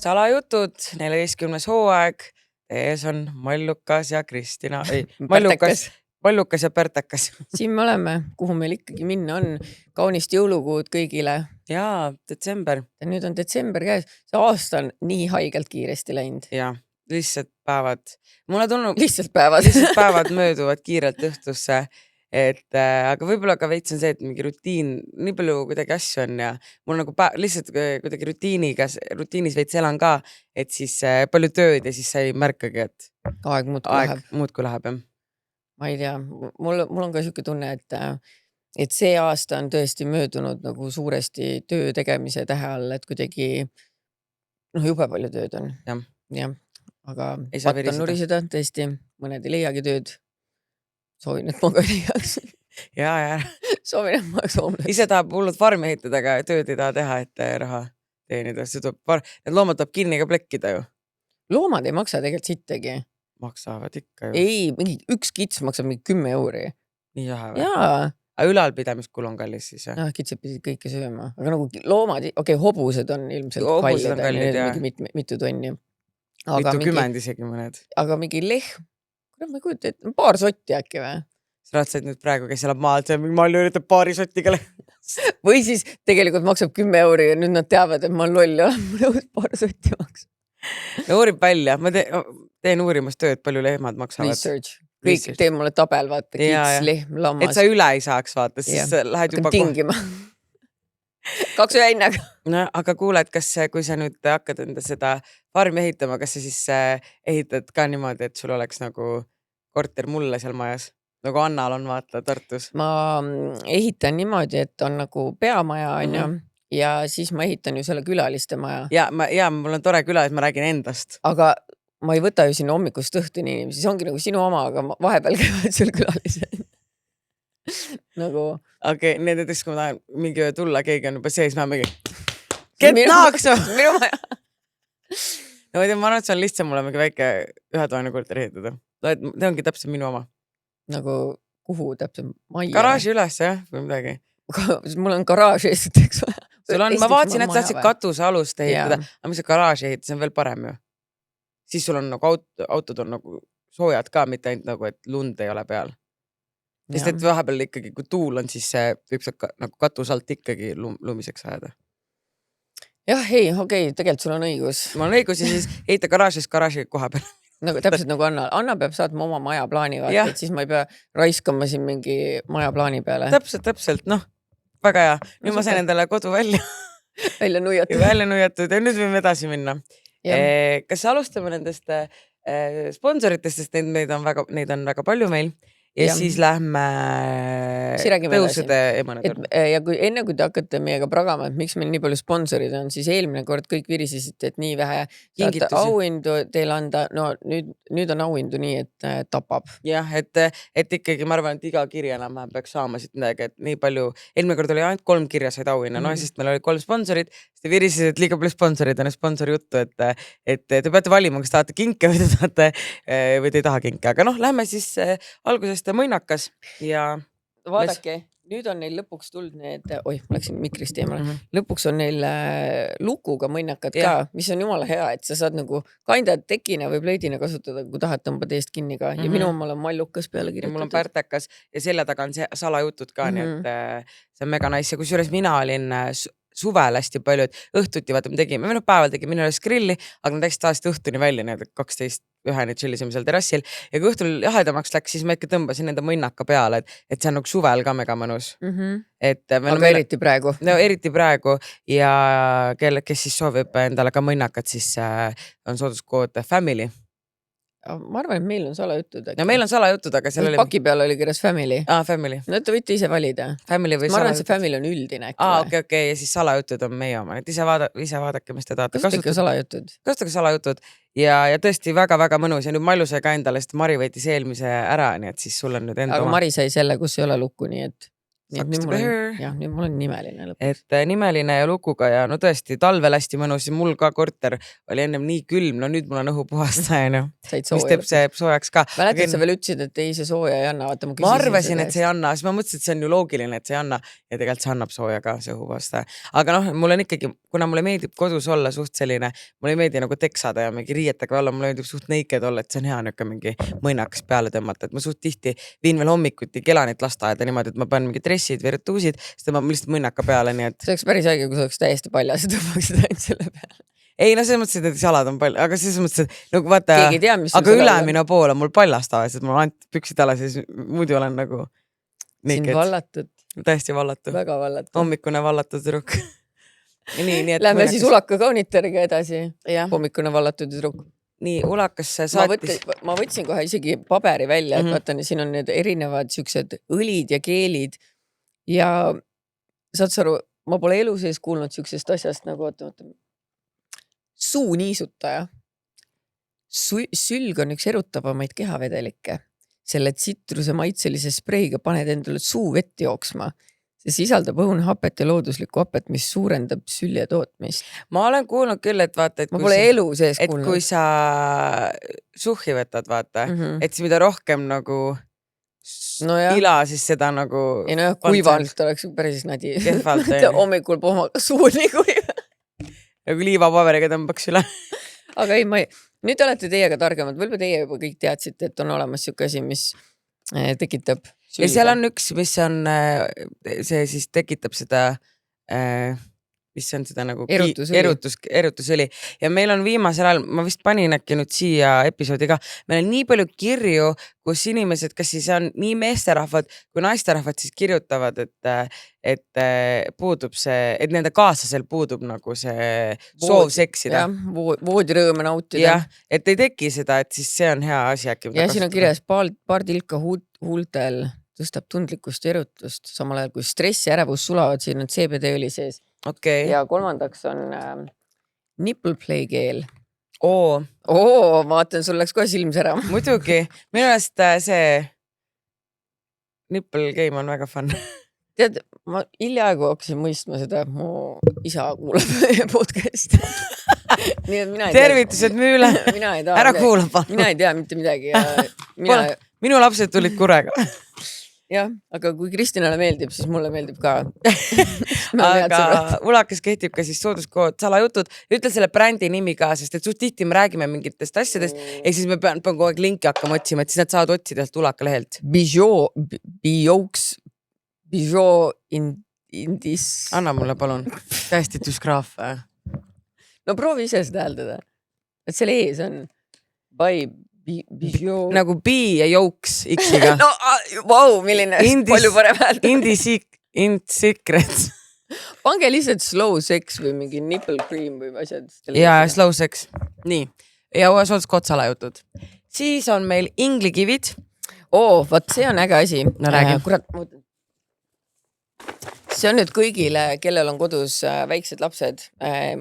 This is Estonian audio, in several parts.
Salajutud, 14. hooaeg. Ees on Mallukas ja Kristina. Ei, Pärtekas. Mallukas ja Pärtekas. Siin me oleme, kuhu meil ikkagi minna on. Kaunist jõulukuud kõigile. Jaa, detsember. Ja nüüd on detsember käes. See aasta on nii haigelt kiiresti läinud. Jaa, lihtsalt päevad. Mulle tulnud Lihtsalt päevad. lihtsalt päevad mööduvad kiirelt õhtusse. Aga võib-olla ka veits on see, et mingi rutiin, nii palju kuidagi asju on ja mul nagu lihtsalt kuidagi rutiinis veits elan ka, et siis palju tööd ja siis sa ei märkagi, et Aeg muudkui läheb. Jah. Ma ei tea, mul on ka siuke tunne, et see aasta on tõesti möödunud nagu suuresti töö tegemise tähe all, et kuidagi jube palju tööd on. Ja. Aga Ei saa patt on nuriseda, tõesti, mõned ei leiagi tööd. Soovin, et ma ka leiaks. Ja. Soovin, et ma oleks hoomnes. Ise tahab hullud farmi ehitada, aga tööd ei taha teha, et raha teenida. Need loomad tahab kinni ka plekkida ju. Loomad ei maksa tegelikult sittegi. Maksavad ikka ju. Ei, üks kits maksab mingi 10 €. Nii vähe või? Jaa. Aga ülalpidamiskulu on kallis siis, jah? Kitsed pidid kõike sööma. Aga nagu loomad, hobused on ilmselt Hobused on kallid, jah. Mitu tonni. Mitukümmend isegi mõned. Aga mingi lehm, ma ei kujuta, et paar sotti äkki või? Sa raatsid nüüd praegu, kes elab maalt, see mingi Malju üritab paari sotiga Või siis tegelikult maksab 10 € ja nüüd nad teavad, et ma olen loll ja mul paar sotti maksab. No uurib välja, ma teen uurimustööd, palju lehmad maksavad. Research. Kõik teen mulle tabel, vaata, kits, lehm, lammas. Et sa üle ei saaks vaata, siis lähed juba tingima. 2 ühe hinnaga. No, aga kuule, et kui sa nüüd hakkad enda seda farmi ehitama, kas sa siis ehitad ka niimoodi, et sul oleks nagu korter mulle seal majas? Nagu Annal on vaata Tartus. Ma ehitan niimoodi, et on nagu peamaja on ja siis ma ehitan ju selle külaliste maja. Ja mul on tore küla, et ma räägin endast. Aga ma ei võta ju sinna hommikust õhtuni inimesi, see ongi nagu sinu oma, aga vahepeal käivad sul külalised. Nagu... Okei, näiteks kui ma tahan mingi tulla, keegi on juba sees, ma mingi... Get naaksu! Minu maja. No ma arvan, et see on lihtsam mulle mingi väike ühetoaline korter ehitada. See ongi täpselt minu oma. Nagu kuhu täpselt maja? Garaaži üles, jah, või midagi. Mul on garaaž esiteks. Ma vaatasin, et tahtsid katuse alust ehitada, aga mis see garaaži ehitada, see on veel parem ju. Siis sul on nagu autod on nagu soojad ka, mitte ainult nagu, et lund ei ole peal. Sest et vahepeal ikkagi, kui tuul on, siis see võib nagu katus alt ikkagi lumiseks ajada. Jah, okei, tegelikult sul on õigus. Mul on õigus ja siis ehita garaažis garaaži koha peal. Nagu täpselt nagu Anna. Anna peab saatma oma maja plaani, vaata, et siis ma ei pea raiskama siin mingi maja plaani peale. Täpselt, väga hea. Nüüd ma sain endale kodu välja nuiatud ja nüüd võime edasi minna. Kas alustame nendest sponsoritest, sest neid on väga palju meil. Ja siis lähme tõusude emanedel. Ja enne kui te hakkate meiega pragama, et miks meil nii palju sponsorid on, siis eelmine kord kõik virisesite, et nii vähe saate auhindu teil anda. No nüüd on auhindu nii, et tapab. Jah, et ikkagi ma arvan, et iga kirja enam peaks saama siit midagi, et nii palju. Eelmine kord oli ainult 3 kirja said auhinna, sest meil oli 3 sponsorid. Siis te virisesed liiga palju sponsorid on sponsori juttu, et te peate valima, kas tahate kinke või te ei taha kinke. Aga lähme siis algusest mõinakas ja... Vaadake, nüüd on neil lõpuks tulnud need... Oi, ma läksin mikrist eemale. Lõpuks on neil lukuga mõinakad ka, mis on jumala hea, et sa saad nagu kandjad tekina või plöidina kasutada, kui tahad tõmbad eest kinni ka. Ja minu omal on Mallukas peale kirjutatud. Ja mul on Pärtekas ja selle taga on salajutud ka, nii et see on mega nice. Ja kusjuures mina olin suvel hästi palju, et õhtuti vaata me tegime, või päeval tegime minu üles grilli, aga me täiesti taast õhtuni välja, 12 üheni tšillisime seal terrassil ja kui õhtul jahedamaks läks, siis ma ikka tõmbasin enda mõnnaka peale, et see on nagu suvel ka mega mõnus. Aga eriti praegu. No eriti praegu ja kes siis soovib endale ka mõnnakat, siis on sooduskood Family. Ma arvan, et meil on salajutud. No meil on salajutud, aga seal oli... Paki peal oli kirjas Family. Family. No te võite ise valida. Family või ma arvan, et see Family on üldine. Okei, ja siis salajutud on meie oma. Et ise vaadake, mis te tahate. Kasutage salajutud. Kasutage salajutud. Ja tõesti väga-väga mõnus. Ja nüüd Malju sai ka endale, sest Mari võitis eelmise ära, nii et siis sul on nüüd enda aga Mari sai selle, kus ei ole lukku, nii et Sucks to be her. Jah, nüüd mul on nimeline lõpuks. Et nimeline ja lukuga ja no tõesti talvel hästi mõnus ja mul ka korter oli ennem nii külm, no nüüd mul on õhupuhastaja, Said mis teeb see soojaks ka. Mäletad, sa veel ütlesid, et ei see sooja ei anna. Vaata, ma arvasin, et see ei anna, siis ma mõtlesin, et see on ju loogiline, et see ei anna ja tegelikult see annab sooja ka, see õhupuhastaja. Aga noh, mul on ikkagi, kuna mulle meeldib kodus olla suht selline, mulle ei meeldi nagu teksada ja mingi riietega olla, mulle meeldib suht naked olla, et see on hea niuke mingi mõinakas peale tõmmata, et ma suht tihti viin veel hommikuti kelanit lasteaeda niimoodi, et ma panen mingi dressid või retuusid, siis tõmbab lihtsalt mõinaka peale, nii et see oleks päris äge, kui sa oleks täiesti paljas ja tõmbaksid ainult selle peale. ei, no selles mõttes, et need jalad on palju, aga selles mõttes, et nagu vaata, aga ülemine pool on mul paljas tavaliselt, mul on ainult püksid alas ja siis muidu olen nagu naked. Sind vallatud. Täiesti vallatu. Väga vallatud. Hommikune vallatud tüdruk. nii, et lähme siis ulaka kauniteriga edasi. Ja. Hommikune vallatud tüdruk. Nii, ulakasse saatis. Ma võtsin kohe isegi paberi välja, et vaata, siin on need erinevad siuksed õlid ja keelid ja saad sa aru, ma pole elu sees kuulnud siuksest asjast nagu suuniisutaja. Sülg on üks erutavamaid kehavedelikke. Selle tsitruse maitselise spreiga paned endale suu vett jooksma. See sisaldab õunhapet ja looduslikku hapet, mis suurendab sülje tootmist. Ma olen kuulnud küll, et vaata, et ma pole elu sees kuulnud. Et kui sa suhhi võtad, vaata, et siis mida rohkem nagu ila, siis seda nagu ei no jah, kuivalt oleks päris nadi. Kehvalt. Hommikul pohmaga suuni kuiv. Nagu liivapaberiga tõmbaks üle. Aga ei, nüüd olete teiega targemad. Võlba teie juba kõik teadsite, et on olemas siuke asi, mis tekitab sülga. Ja seal on üks, mis on, see siis tekitab seda, mis on seda nagu erutusõli. Ja meil on viimasel ajal, ma vist panin äkki nüüd siia episoodi ka, meil on nii palju kirju, kus inimesed, kas siis on nii meesterahvad kui naisterahvad siis kirjutavad, et puudub see, et nende kaaslasel puudub nagu see soov seksida. Voodirõõme nautida. Jah, et ei teki seda, et siis see on hea asi äkki. Ja siin on kirjas paar tilka huultel tõstab tundlikkust ja erutust, samal ajal kui stress ja ärevus sulavad, siin on CBD õli sees. Okay. Ja kolmandaks on nipple play keel. Vaatan, sul läks kohe silm sära. Muidugi, minu eest see nipple game on väga fun. Tead, ma hiljaaegu hakkasin mõistma seda, mu isa kuulab podcast. Tervitused Müüle. Ära kuulab. Mina ei tea mitte midagi. Minu lapsed tulid kurega. Jah, aga kui Kristinale meeldib, siis mulle meeldib ka. Aga ulakas kehtib ka siis sooduskood salajutud. Ütle selle brändi nimi ka, sest et suht tihti me räägime mingitest asjadest ja siis me pean kogu aeg linki hakkama otsima, et siis nad saavad otsida ulaka lehelt. Bijou Indis. Anna mulle palun. Täiesti dysgraaf. No proovi ise seda hääldada. Et selle ees on Bijou. Nagu bi ja jooks X-iga. No, vau, milline palju parem hääld. Secrets. Pange lihtsalt slow sex või mingi nipple cream või asjad. Ja slow sex. Nii. Ja uues ots kotsalajutud. Siis on meil inglikivid. Vaat see on äge asi. No räägi. Kurat, see on nüüd kõigile, kellel on kodus väiksed lapsed.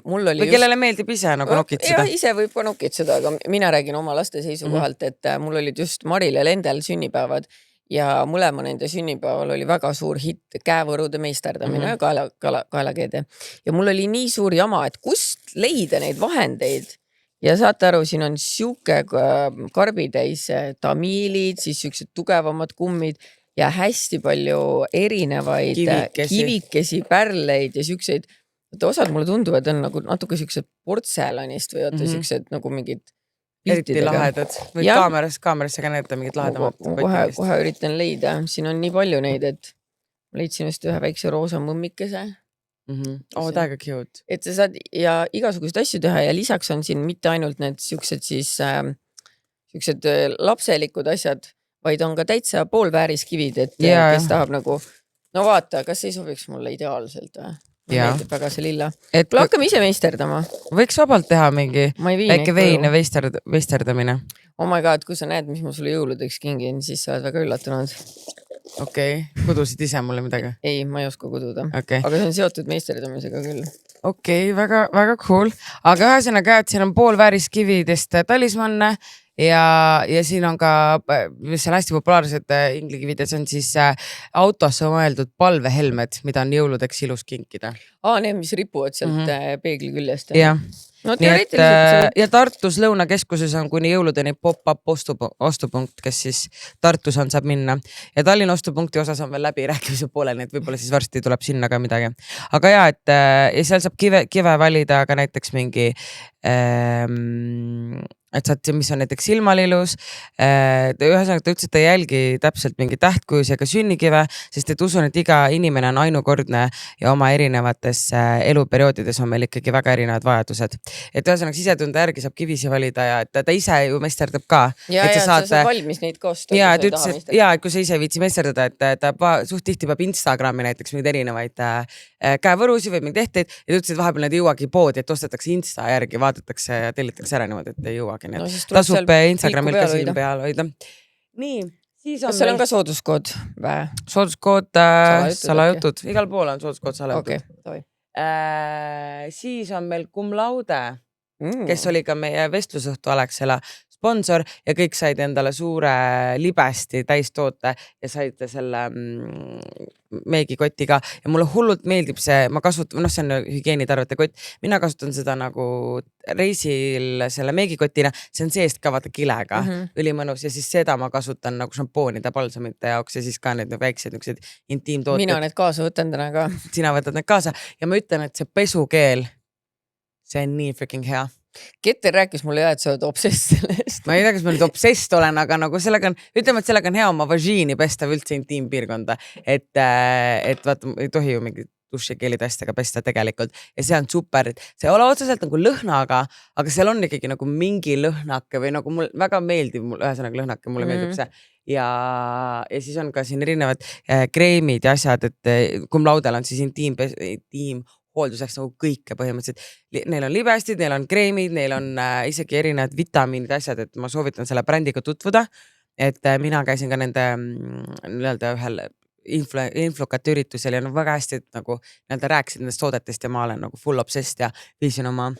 Või kellele meeldib ise nagu nokitseda. Ja ise võib ka nokitseda, aga mina räägin oma laste seisukohalt, et mul olid just Maril ja Lendel sünnipäevad ja mõlema nende sünnipäeval oli väga suur hitt käevõrude meisterdamine ja kaelakeede. Ja mul oli nii suur jama, et kust leida neid vahendeid. Ja saate aru, siin on siuke karbitäis tamiilid, siis siuksed tugevamad kummid ja hästi palju erinevaid kivikesi, pärleid ja siukseid, osad mulle tunduvad on nagu natuke siuksed portselanist või siuksed nagu mingid eriti lahedad. Või kaamerasse ka näeta mingid lahedamad. Kohe üritan leida. Siin on nii palju neid, et leidsin just ühe väikse roosa mõmmikese. Täiega cute. Et sa saad ja igasugused asju teha ja lisaks on siin mitte ainult need siuksed siis siuksed lapselikud asjad, vaid on ka täitsa poolvääriskivid, et kes tahab nagu, no vaata, kas ei sobiks mulle ideaalselt või? Meeldib väga see lilla. Hakkame ise meisterdama. Võiks vabalt teha mingi väike vein ja meisterdamine. Oh my god, kui sa näed, mis ma sulle jõuludeks kingin, siis sa oled väga üllatunud. Okei, kudusid ise mulle midagi? Ei, ma ei oska kududa. Aga see on seotud meisterdamisega küll. Okei, väga cool. Aga ühesõnaga, et siin on poolvääriskividest talismanne ja siin on ka, mis on hästi populaarsed inglikivides, on siis autosse mõeldud palvehelmed, mida on jõuludeks ilus kinkida. Need, mis ripuvad sealt peegli küljest. Jah. No Nii et, ja Tartus Lõunakeskuses on kuni jõuludeni pop-up ostupunkt, kes siis Tartus on, saab minna. Ja Tallinna ostupunkti osas on veel läbirääkimise poolel, nii et võib-olla siis varsti tuleb sinna ka midagi. Aga ja, et ja seal saab kive valida ka näiteks mingi et saad, mis on näiteks silmal ilus. Ühesõnaga ta ütles, et ta jälgi täpselt mingi tähtkujusi ega sünnikive, sest et usun, et iga inimene on ainukordne ja oma erinevates eluperioodides on meil ikkagi väga erinevad vajadused. Et ühesõnaga sisetunde järgi saab kivisi valida ja et ta ise ju mesterdab ka. Ja, et sa saad valmis neid koostada. Ja, et ütles, et ja, kui sa ise viitsi mesterdada, et ta suht tihti peab Instagrami näiteks mingeid erinevaid käevõrusi või mingeid tehteid ja ta ütles, et vahepeal need ei jõuagi poodi, et ostetakse Insta järgi, vaadatakse ja tellitakse ära niimoodi, et ei jõuagi. No, tasub Instagramil ka silm peal hoida. Nii, siis on kas seal on ka sooduskood? Sooduskood salajutud. Igal pool on sooduskood salajutud. Okay, siis on meil cum laude, kes oli ka meie vestlusõhtu Alexela sponsor ja kõik said endale suure libesti täistoote ja said selle meegikotti ka. Ja mulle hullult meeldib see, ma kasutan, see on hügieenitarvete kott, mina kasutan seda nagu reisil selle meegikotina, see on seest ka vaata kilega, ülimõnus ja siis seda ma kasutan nagu šampoonide, balsamite jaoks ja siis ka need väiksed niisugused intiimtooted. Mina need kaasa võtan täna ka. Sina võtad need kaasa ja ma ütlen, et see pesukeel, see on nii freaking hea. Keter rääkis mulle et sa oled obsess sellest. Ma ei tea, kas ma nüüd obsessed olen, aga nagu sellega on, ütleme, et sellega on hea oma važiini pesta üldse intiimpiirkonda, et vaata, ei tohi ju mingi dušikeelide asjadega pesta tegelikult ja see on super, et see ei ole otseselt nagu lõhnaga, aga seal on ikkagi nagu mingi lõhnake või nagu mul väga meeldib, ühesõnaga lõhnake, mulle meeldib see ja siis on ka siin erinevad kreemid ja asjad, et cum laudel on siis intiim hoolduseks nagu kõike põhimõtteliselt. Neil on libestid, neil on kreemid, neil on isegi erinevad vitamiinid asjad, et ma soovitan selle brändiga tutvuda. Et mina käisin ka nende ühel influkate üritusel ja väga hästi nagu rääkisid nendest toodetest ja ma olen nagu full obsessed ja viisin oma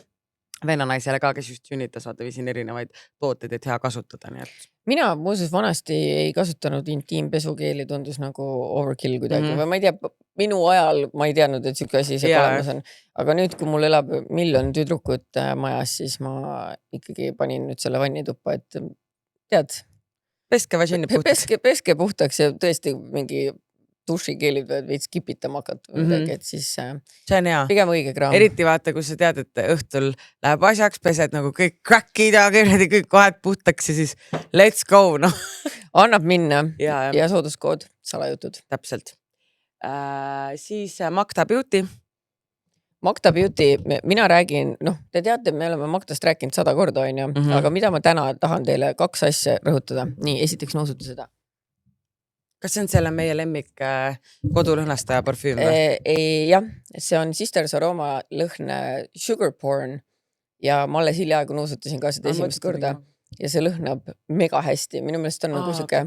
vennanaisele ka, kes just sünnitas, vaata viisin erinevaid tooteid, et hea kasutada. Nii et. Mina muuseas vanasti ei kasutanud intiimpesukeeli, tundus nagu overkill kuidagi või ma ei tea, minu ajal ma ei teadnud, et siuke asi see olemas on. Aga nüüd, kui mul elab 1 miljon tüdrukut majas, siis ma ikkagi panin nüüd selle vannituppa, et tead. Peske važinni puhtaks. Peske puhtaks ja tõesti mingi dušikeelid võid veits kipitama hakata või midagi, et siis see on hea. Pigem õige kraam. Eriti vaata, kui sa tead, et õhtul läheb asjaks, pesed nagu kõik krakid ja kõik kohad puhtaks ja siis let's go, noh. Annab minna ja sooduskood salajutud. Täpselt. Siis Magda Beauty. Magda Beauty, mina räägin, te teate, me oleme Magdast rääkinud 100 korda, on ju, aga mida ma täna tahan teile 2 asja rõhutada. Nii, esiteks nõusuta seda. Kas see on selle meie lemmik kodulõhnastaja parfüüm? Jah, see on Sisters Aroma lõhn Sugar Porn ja ma alles hiljaaegu nõusutasin ka seda esimest korda ja see lõhnab mega hästi. Minu meelest on nagu siuke,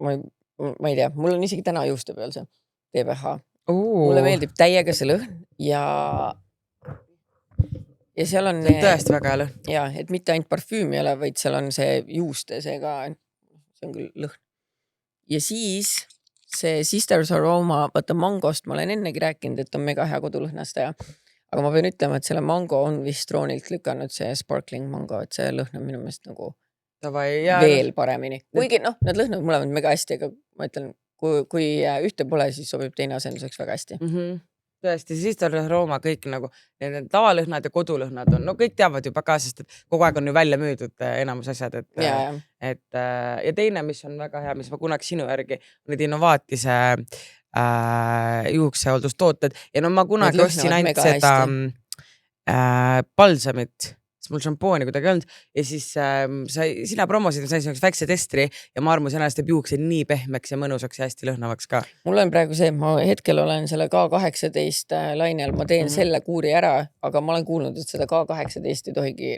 ma ei tea, mul on isegi täna juuste peal see TBH. Mulle meeldib täiega see lõhn ja seal on... See on tõesti väga hea lõhn. Ja, et mitte ainult parfüüm ei ole, vaid seal on see juuste, see ka, see on küll lõhn. Ja siis see Sisters Aroma, vaata mangost ma olen ennegi rääkinud, et on mega hea kodulõhnastaja. Aga ma pean ütlema, et selle mango on vist troonilt lükanud see sparkling mango, et see lõhnab minu meelest nagu veel paremini. Kuigi nad lõhnavad mõlemad mega hästi, aga ma ütlen, kui ühte pole, siis sobib teine asenduseks väga hästi. Tõesti, Sisters Aroma kõik nagu tavalõhnad ja kodulõhnad on, kõik teavad juba ka, sest et kogu aeg on ju välja müüdud enamus asjad, ja teine, mis on väga hea, mis ma kunagi sinu järgi, on need innovaatise juuksehooldustooted ja ma kunagi ostsin ainult seda balsamit, sest mul šampooni kuidagi olnud ja siis sina promosid, ma sain väikse testri ja ma armusin ennast teeb juukse nii pehmeks ja mõnusaks ja hästi lõhnavaks ka. Mul on praegu see, ma hetkel olen selle K18 lainel, ma teen selle kuuri ära, aga ma olen kuulnud, et seda K18 ei tohigi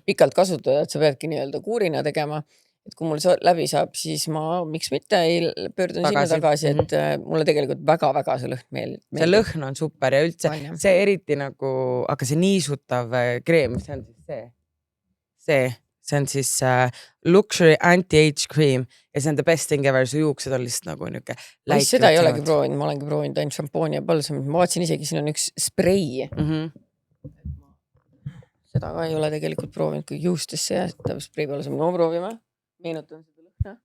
pikalt kasutada, et sa peadki nii-öelda kuurina tegema. Et kui mul läbi saab, siis ma miks mitte ei pöördun sinna tagasi, et mulle tegelikult väga-väga see lõhn meeldib. See lõhn on super ja üldse see eriti nagu, aga see niisutav kreem, see on siis see see on siis luxury anti-age cream ja see on the best thing ever, su juuksed on lihtsalt nagu niuke seda ei olegi proovinud, ma olengi proovinud ainult šampooni ja balsamit, ma vaatasin isegi, siin on üks sprei. Seda ka ei ole tegelikult proovinud, kui juustesse jätab sprei balsamit, no proovime, meenutan seda lõhna.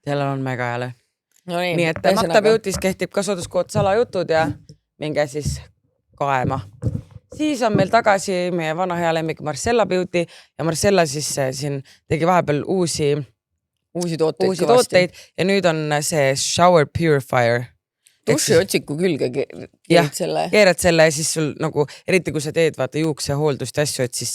Sellel on mega hääle. No nii et Magda Beautys kehtib kasutuskood salajutud ja minge siis kaema. Siis on meil tagasi meie vana hea lemmik Marcella Beauty ja Marcella siis siin tegi vahepeal uusi tooteid ja nüüd on see Shower Purifier. Duši otsiku külge keerad selle ja siis sul nagu, eriti kui sa teed vaata juukse hooldust ja asju, et siis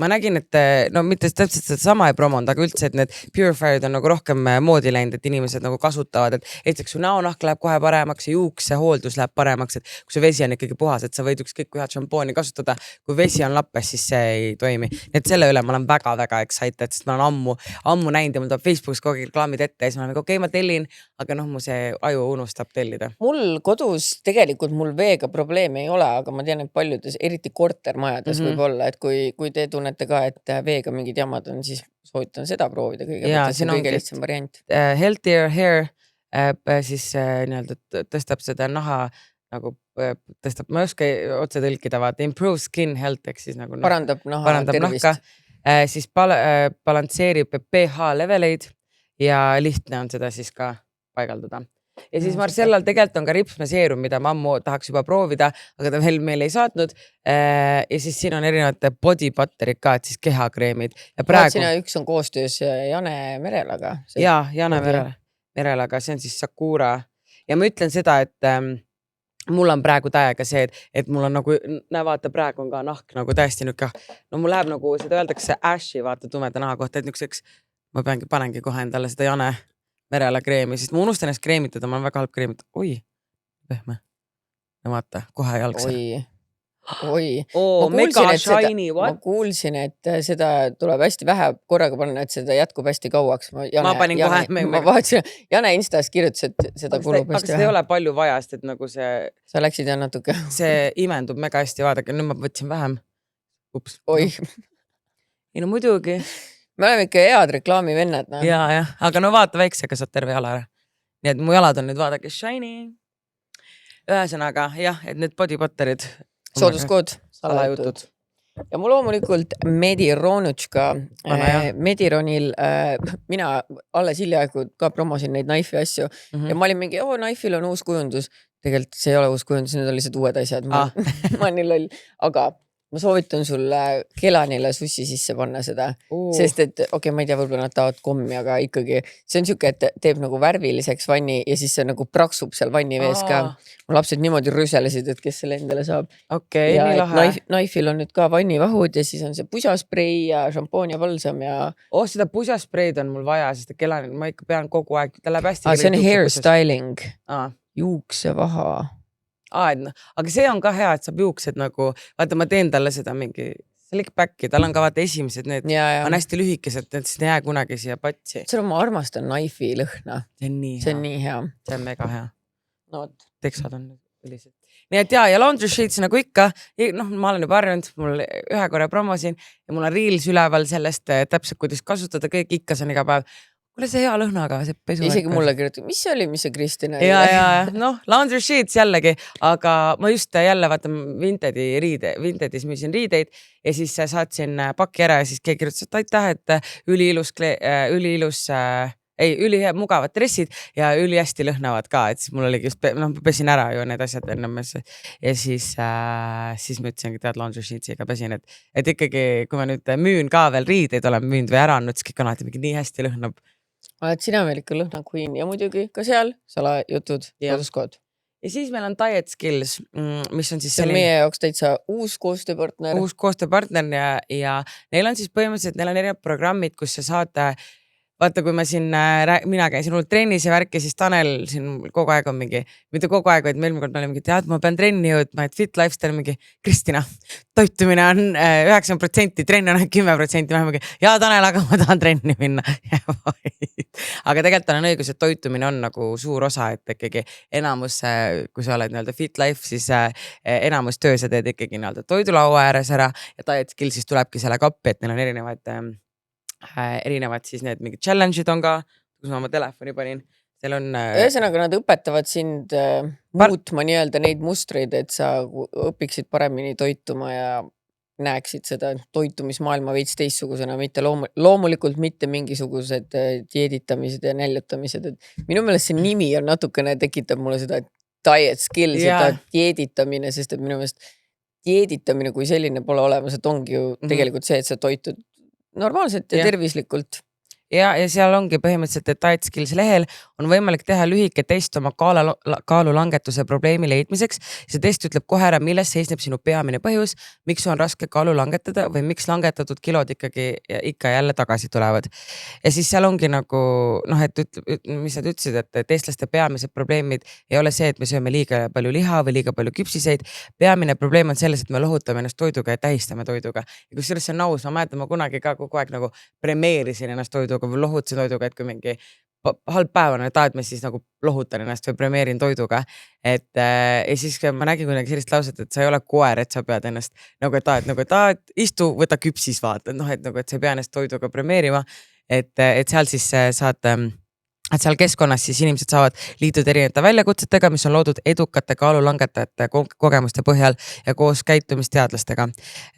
ma nägin, et no mitte täpselt seda sama ei promonud, aga üldse, et need purifierid on nagu rohkem moodi läinud, et inimesed nagu kasutavad, et esiteks su näonahk läheb kohe paremaks ja juukse hooldus läheb paremaks, et kui su vesi on ikkagi puhas, et sa võid ükskõik kui head šampooni kasutada, kui vesi on lappes, siis see ei toimi. Nii et selle üle ma olen väga-väga excited, sest ma olen ammu näinud ja mul tuleb Facebookis kogu reklaamid ette ja siis ma olen okei, ma tellin, aga noh, mu see aju unustab tellida. Mul kodus tegelikult mul veega probleemi ei ole, aga ma tean, et paljudes, eriti kortermajades võib olla, et kui te tunnete ka, et veega mingid jamad on, siis soovitan seda proovida kõigepealt, see on kõige lihtsam variant. Healthier hair siis nii-öelda tõstab seda naha nagu tõstab, ma ei oska otse tõlkida, vaata, improve skin health, ehk siis nagu parandab naha tervist. Siis balansseerib pH leveleid ja lihtne on seda siis ka paigaldada. Ja siis Marcellal tegelikult on ka ripsmeseerum, mida ma ammu tahaks juba proovida, aga ta veel meil ei saatnud. Ja siis siin on erinevate body butterid ka, et siis kehakreemid. Ja praegu... üks on koostöös Jane Merelaga. Jaa, Jane Merelaga, see on siis Sakura. Ja ma ütlen seda, et mul on praegu täiega see, et mul on nagu, vaata praegu on ka nahk nagu täiesti nükka. No mul läheb nagu, seda öeldakse ashi, vaata tumeda naha kohta, et nükseks ma panengi kohe endale seda Jane Merela kreemi, sest ma unustan ennast kreemitada, ma olen väga halb kreemitada. Oi, pehme. No vaata, kohe jalgse. Oi. Ma kuulsin, et seda tuleb hästi vähe korraga panna, et seda jätkub hästi kauaks. Ma panin kohe. Ma vaatasin, Jane Instas kirjutas, et seda kulub hästi vähe. Aga seda ei ole palju vaja, sest et nagu see... Sa läksid ja natuke. See imendub mega hästi, vaadake, nüüd ma võtsin vähem. Ups. Oi. Ei no muidugi. Me oleme ikka head reklaamivennad. No. Ja, aga no vaata väiksega saad terve jala ära. Nii et mu jalad on nüüd vaadake shiny. Ühesõnaga, jah, et need body butterid. Sooduskood. Salajutud. Ja mu loomulikult Medironutška. Medironil, mina alles hiljaaegu ka promosin neid Knife'i asju. Ja ma olin mingi, Knife'il on uus kujundus. Tegelikult see ei ole uus kujundus, need on lihtsalt uued asjad. Ma olen nii loll. Aga... Ma soovitan sulle Kelanile sussi sisse panna seda, sest et ma ei tea, võib-olla nad tahavad kommi, aga ikkagi see on siuke, et teeb nagu värviliseks vanni ja siis see nagu praksub seal vanni vees ka. Mu lapsed niimoodi rüselesid, et kes selle endale saab. Okei, nii lahe. Knife'il on nüüd ka vannivahud ja siis on see pusasprei ja šampoon ja balsam ja... seda pusaspreid on mul vaja, sest Kelanil ma ikka pean kogu aeg, ta läheb hästi... see on hair styling. Juuksevaha. Aga see on ka hea, et saab juuksed nagu, vaata ma teen talle seda mingi slick backi, tal on ka vaata esimesed, need on hästi lühikesed, et siis jää kunagi siia patsi. Ma armastan Knife'i lõhna. See on nii hea. See on mega hea. Teksad on sellised. Nii et ja laundry sheets nagu ikka, ma olen juba harjunud, mul ühe korra promosin ja mul on reels üleval sellest täpselt, kuidas kasutada, kõik ikka see on iga päev. Kuule see hea lõhnaga, see pesu. Isegi mulle kirjutab, mis see oli, mis see Kristina? Ja, laundry sheets jällegi, aga ma just jälle vaatan Vintedis müüsin riideid ja siis saatsin pakki ära ja siis keegi kirjutas, et aitäh, et ülihea mugavad dressid ja ülihästi lõhnavad ka, et siis mul oligi just, pesin ära ju need asjad ennem ja siis ma ütlesingi, tead laundry sheetsiga pesin, et ikkagi, kui ma nüüd müün ka veel riideid, olen müünud või ära andnud, siis kõik on alati mingi nii hästi lõhnab. Oled sina veel ikka lõhna queen ja muidugi ka seal salajutud sooduskood. Ja siis meil on Diet Skills, mis on siis see on meie jaoks täitsa uus koostööpartner. Uus koostööpartner ja neil on siis põhimõtteliselt, neil on erinevad programmid, kus sa saad vaata, kui ma siin, mina käisin hullult trennis ja värki, siis Tanel siin kogu aeg on mingi, mitte kogu aeg, vaid meil kord oli mingi, tead, ma pean trenni jõudma, et fit lifestyle mingi, Kristina, toitumine on 90%, trenn on 10%, ma mingi, jaa Tanel, aga ma tahan trenni minna. Aga tegelikult on õigus, et toitumine on nagu suur osa, et ikkagi enamus, kui sa oled nii-öelda fit life, siis enamus töö sa teed ikkagi nii-öelda toidulaua ääres ära ja diet skill siis tulebki selle kappi, et neil on erinevad siis need mingid challenge'id on ka, kus ma oma telefoni panin. Seal on... Ühesõnaga nad õpetavad sind muutma nii-öelda neid mustreid, et sa õpiksid paremini toituma ja näeksid seda toitumismaailma veits teistsugusena, mitte loomulikult mitte mingisugused dieeditamised ja näljutamised. Et minu meelest see nimi on natukene tekitab mulle seda diet skills ja dieeditamine, sest et minu meelest dieeditamine kui selline pole olemas, et ongi ju tegelikult see, et sa toitud normaalselt ja tervislikult. Ja seal ongi põhimõtteliselt, et diet skills lehel on võimalik teha lühike test oma kaalulangetuse probleemi leidmiseks. See test ütleb kohe ära, milles seisneb sinu peamine põhjus, miks on raske kaalu langetada või miks langetatud kilod ikkagi ikka jälle tagasi tulevad. Ja siis seal ongi nagu, noh, et mis nad ütlesid, et teestlaste peamised probleemid ei ole see, et me sööme liiga palju liha või liiga palju küpsiseid. Peamine probleem on selles, et me lohutame ennast toiduga ja tähistame toiduga. Ja kus see on aus, ma mäletan, ma kunagi ka kogu aeg nagu premeerisin ennast toiduga või lohutasin toiduga, et kui mingi halb päev on, et ma siis nagu lohutan ennast või premeerin toiduga. Et ja siis ma nägin kunagi sellist lauset, et sa ei ole koer, et sa pead ennast nagu, et istu, võta küpsis vaata, noh, et nagu, et sa ei pea ennast toiduga premeerima, et seal siis saad, et seal keskkonnas siis inimesed saavad liituda erinevate väljakutsetega, mis on loodud edukate kaalulangetajate kogemuste põhjal ja koos käitumisteadlastega.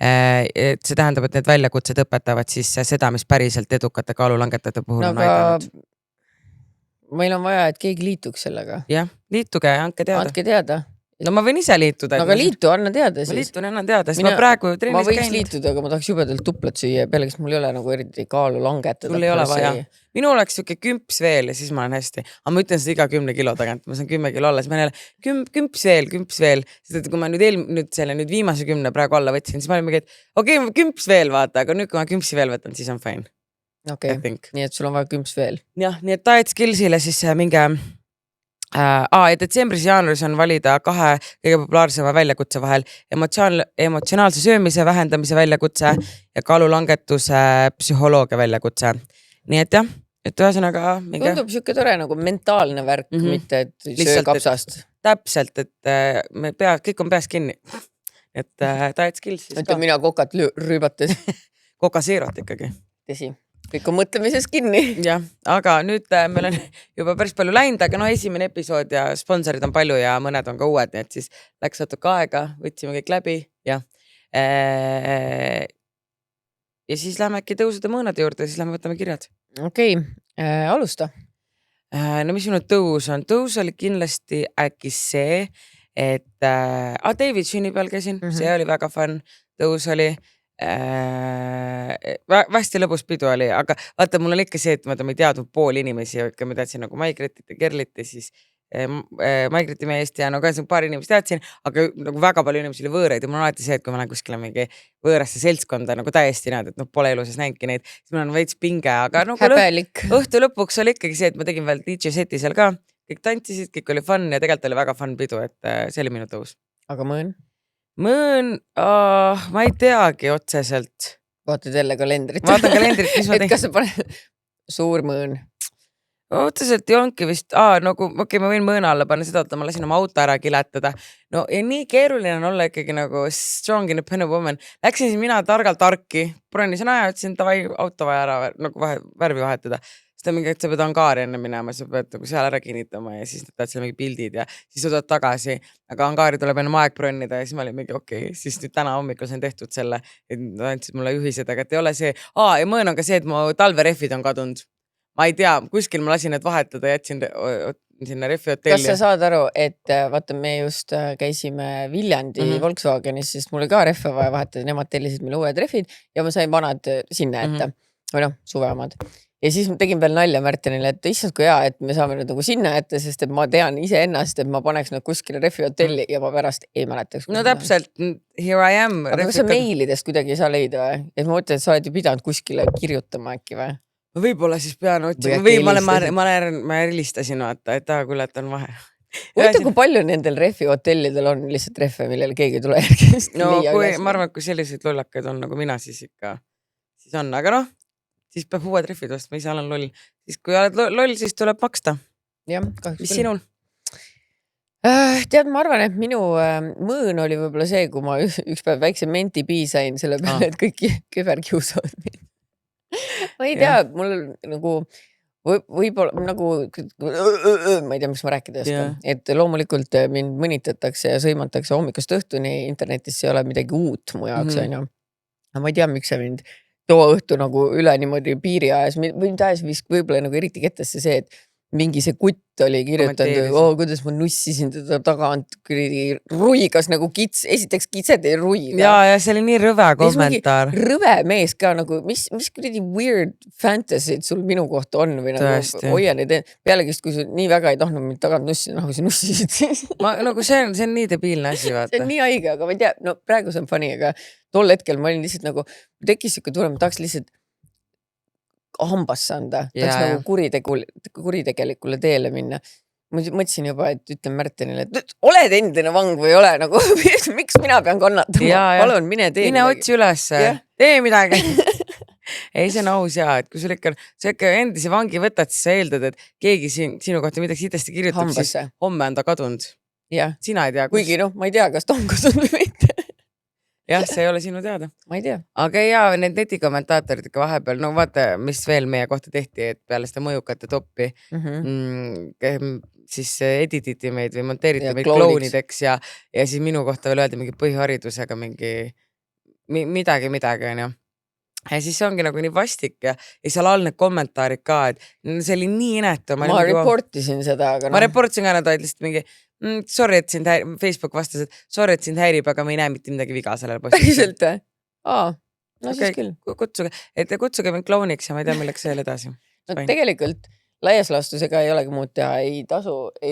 Et see tähendab, et need väljakutsed õpetavad siis seda, mis päriselt edukate kaalulangetajate puhul on aidanud. Meil on vaja, et keegi liituks sellega. Jah, liituge ja andke teada. Andke teada. No ma võin ise liituda. No aga liitu, anna teada siis. Ma liitun, anna teada, sest ma praegu trennis käinud. Ma võiks liituda, aga ma tahaks jubedalt tuplat süüa, pealegi mul ei ole nagu eriti kaalu langetada. Sul ei ole vaja. Minu oleks siuke kümps veel ja siis ma olen hästi. Aga ma ütlen seda iga 10 kilo tagant, ma saan 10 kilo alla, siis ma olen kümps veel. Sest et kui ma nüüd viimase 10 praegu alla võtsin, siis ma olen mingi, et okei, kümps veel vaata, aga nüüd kui ma kümpsi veel võtan, siis on fine. Okei, nii et sul on vaja kümps veel. Jah, nii et diet skillsile siis minge... ja detsembris ja jaanuaris on valida 2 kõige populaarsema väljakutse vahel emotsionaalse söömise vähendamise väljakutse ja kaalulangetuse psühholoogia väljakutse. Nii et jah, et ühesõnaga minge... Tundub siuke tore nagu mentaalne värk, mitte et söö kapsast. Täpselt, et kõik on peas kinni. Et diet skills siis ka. Mina kokat rüübates. Kokaseerot ikkagi. Tõsi. Kõik on mõtlemises kinni. Jah, aga nüüd meil on juba päris palju läinud, aga esimene episood ja sponsorid on palju ja mõned on ka uued, nii et siis läks natuke aega, võtsime kõik läbi ja siis lähme äkki tõusude mõõnade juurde, siis lähme võtame kirjad. Okei, alusta. No mis minu tõus on? Tõus oli kindlasti äkki see, et David sünnipäeval käisin, see oli väga fun. Tõus oli hästi lõbus pidu oli, aga vaata, mul on ikka see, et ma ei teadnud pool inimesi, ma teadsin nagu Maigretit ja Kerlit ja siis Maigreti meest ja no ka paar inimest teadsin, aga nagu väga palju inimesi oli võõraid ja mul on alati see, et kui ma olen kuskile mingi võõrasse seltskonda nagu täiesti näed, et pole eluses näinki neid, siis mul on veits pinge, aga õhtu lõpuks oli ikkagi see, et ma tegin veel DJ seti seal ka, kõik tantsisid, kõik oli fun ja tegelikult oli väga fun pidu, et see oli minu tõus. Aga mõõn? Mõõn, ma ei teagi otseselt. Vaatad jälle kalendrit. Vaatan kalendrit, mis ma tegin. Et kas sa paned suur mõõn? Otseselt ei ongi vist, nagu, okei, ma võin mõõna alla panna seda, et ma lasin oma auto ära kiletada. No ja nii keeruline on olla ikkagi nagu strong independent woman. Läksin siis mina targalt tarki, bronisin aja, ütlesin, tavai auto vaja ära nagu värvi vahetada. Seda mingi, et sa pead angaari enne minema, sa pead nagu seal ära kinnitama ja siis tahad seal mingi pildid ja siis sa tuled tagasi, aga angaari tuleb enne aeg bronnida ja siis ma olin mingi okei, siis nüüd täna hommikul sain tehtud selle, et andsid mulle juhised, aga et ei ole see, ja mõõn on ka see, et mu talverehvid on kadunud. Ma ei tea, kuskil ma lasin need vahetada, jätsin sinna refi hotelli. Kas sa saad aru, et vaata, me just käisime Viljandi Volkswagenis, sest mul oli ka rehve vaja vahetada, nemad tellisid meile uued rehvid ja ma sain vanad sinna ette, või suveomad. Ja siis ma tegin veel nalja Märtenile, et issand kui hea, et me saame nüüd nagu sinna ette, sest et ma tean ise ennast, et ma paneks nad kuskile refi hotelli ja ma pärast ei mäletaks. No täpselt, here I am. Aga kas sa meilidest kuidagi ei saa leida või? Et ma mõtlen, et sa oled ju pidanud kuskile kirjutama äkki või? võib-olla siis pean otsima Või või äkki ma helistasin vaata, et kuule, et on vahe. Huvitav, kui palju nendel refi hotellidel on lihtsalt refe, millele keegi ei tule järgi. No ma arvan, et kui selliseid lollakaid on nagu mina, siis ikka, siis on, aga noh, siis peab uued refid ostma, ise olen loll. Siis kui oled loll, siis tuleb maksta. Jah, mis sinul? Tead, ma arvan, et minu mõõn oli võib-olla see, kui ma üks päev väikse mentibii sain selle peale, et kõik küberkiusavad mind. Ma ei tea, mul nagu võib-olla nagu, ma ei tea, miks ma rääkida ei oska, et loomulikult mind mõnitatakse ja sõimatakse hommikust õhtuni, internetis ei ole midagi uut mu jaoks, on ju. Aga ma ei tea, miks see mind too õhtu nagu üle niimoodi piiri ajas, või tahes võib-olla nagu eriti kettesse see, et mingi see kutt oli kirjutanud, kuidas ma nussisin teda tagant, ruigas nagu kits, esiteks kitsed ei ruiga. Ja see oli nii rõve kommentaar. Rõve mees ka nagu, mis kuradi weird fantasy'd sul minu kohta on või nagu hoia neid pealegist, kui sa nii väga ei tahtnud mind tagant nussida, nagu sa nussisid. Nagu see on nii debiilne asi, vaata. See on nii haige, aga ma ei tea, no praegu see on funny, aga tol hetkel ma olin lihtsalt nagu, tekkis siuke tulema, tahaks lihtsalt hambasse anda, tahaks nagu kuritegelikule teele minna. Ma mõtlesin juba, et ütlen Märtenile, et oled endine vang või ole nagu, miks mina pean kannatama? Palun, mine tee. Mine otsi üles, tee midagi. Ei, see on aus et kui sul ikka endise vangi võtad, siis sa eeldad, et keegi sinu kohta midagi sidesti kirjutab, siis homme on ta kadunud. Sina ei tea. Kuigi ma ei tea, kas ta on kadunud või mitte. Jah, see ei ole sinu teada. Ma ei tea. Aga need netikommentaatorid ikka vahepeal, no vaata, mis veel meie kohta tehti, et peale seda mõjukate toppi siis edititi meid või monteeriti meid klounideks ja siis minu kohta veel öeldi mingi põhiharidusega midagi, on ju. Ja siis see ongi nagu nii vastik ja seal all need kommentaarid ka, et see oli nii inetu. Ma reportisin seda, aga ma reportisin ka, nad olid lihtsalt mingi sorry, et sind Facebook vastas, et sorry, et sind häirib, aga ma ei näe mitte midagi viga sellele postil. Päriselt? No siis küll. Kutsuge mind klouniks ja ma ei tea, milleks veel edasi. No tegelikult laiaslastusega ei olegi muud teha, ei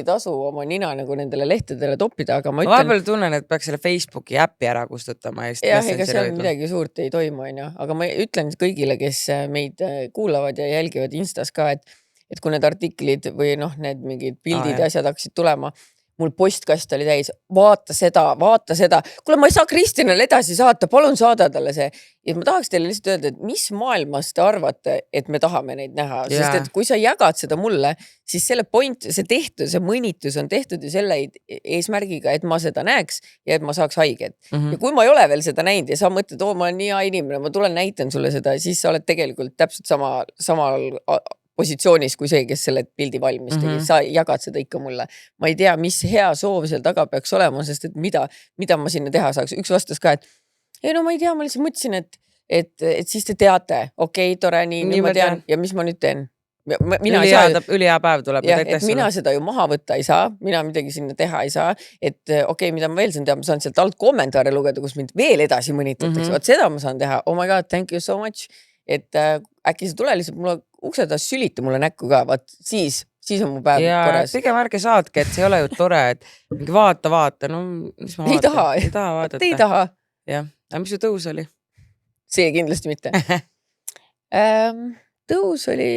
tasu oma nina nagu nendele lehtedele toppida, aga ma ütlen... Vahepeal tunnen, et peaks selle Facebooki äppi ära kustutama. Jah, ega seal midagi suurt ei toimu, aga ma ütlen kõigile, kes meid kuulavad ja jälgivad Instas ka, et kui need artiklid või need mingid pildid ja asjad hakkasid tulema, mul postkast oli täis, vaata seda. Kuule, ma ei saa Kristjanile edasi saata, palun saada talle see. Ja ma tahaks teile lihtsalt öelda, et mis maailmas te arvate, et me tahame neid näha. Sest et kui sa jagad seda mulle, siis selle point, see mõnitus on tehtud ju selle eesmärgiga, et ma seda näeks ja et ma saaks haiget. Ja kui ma ei ole veel seda näinud ja sa mõtled, ma olen nii hea inimene, ma tulen näitan sulle seda, siis sa oled tegelikult täpselt samal positsioonis kui see, kes selle pildi valmis tegi. Sa jagad seda ikka mulle. Ma ei tea, mis hea soov seal taga peaks olema, sest et mida ma sinna teha saaks. Üks vastas ka, et ei, no ma ei tea, ma lihtsalt mõtlesin, et siis te teate. Okei, tore, nii ma tean. Ja mis ma nüüd teen? Üli hea päev tuleb. Mina seda ju maha võtta ei saa. Mina midagi sinna teha ei saa. Et okei, mida ma veel saan teha, ma saan sealt alt kommentaare lugeda, kus mind veel edasi mõnitatakse. Vaat seda ma saan teha. Oh my god, thank you so much. Et äkki see tule lihtsalt mulle ukse taas sülita mulle näkku ka, vaat siis on mu päev korras. Pigem ärge saatke, et see ei ole ju tore, et vaata, no mis ma vaatan? Ei taha vaadata. Ei taha. Jah, aga mis su tõus oli? See kindlasti mitte. Tõus oli...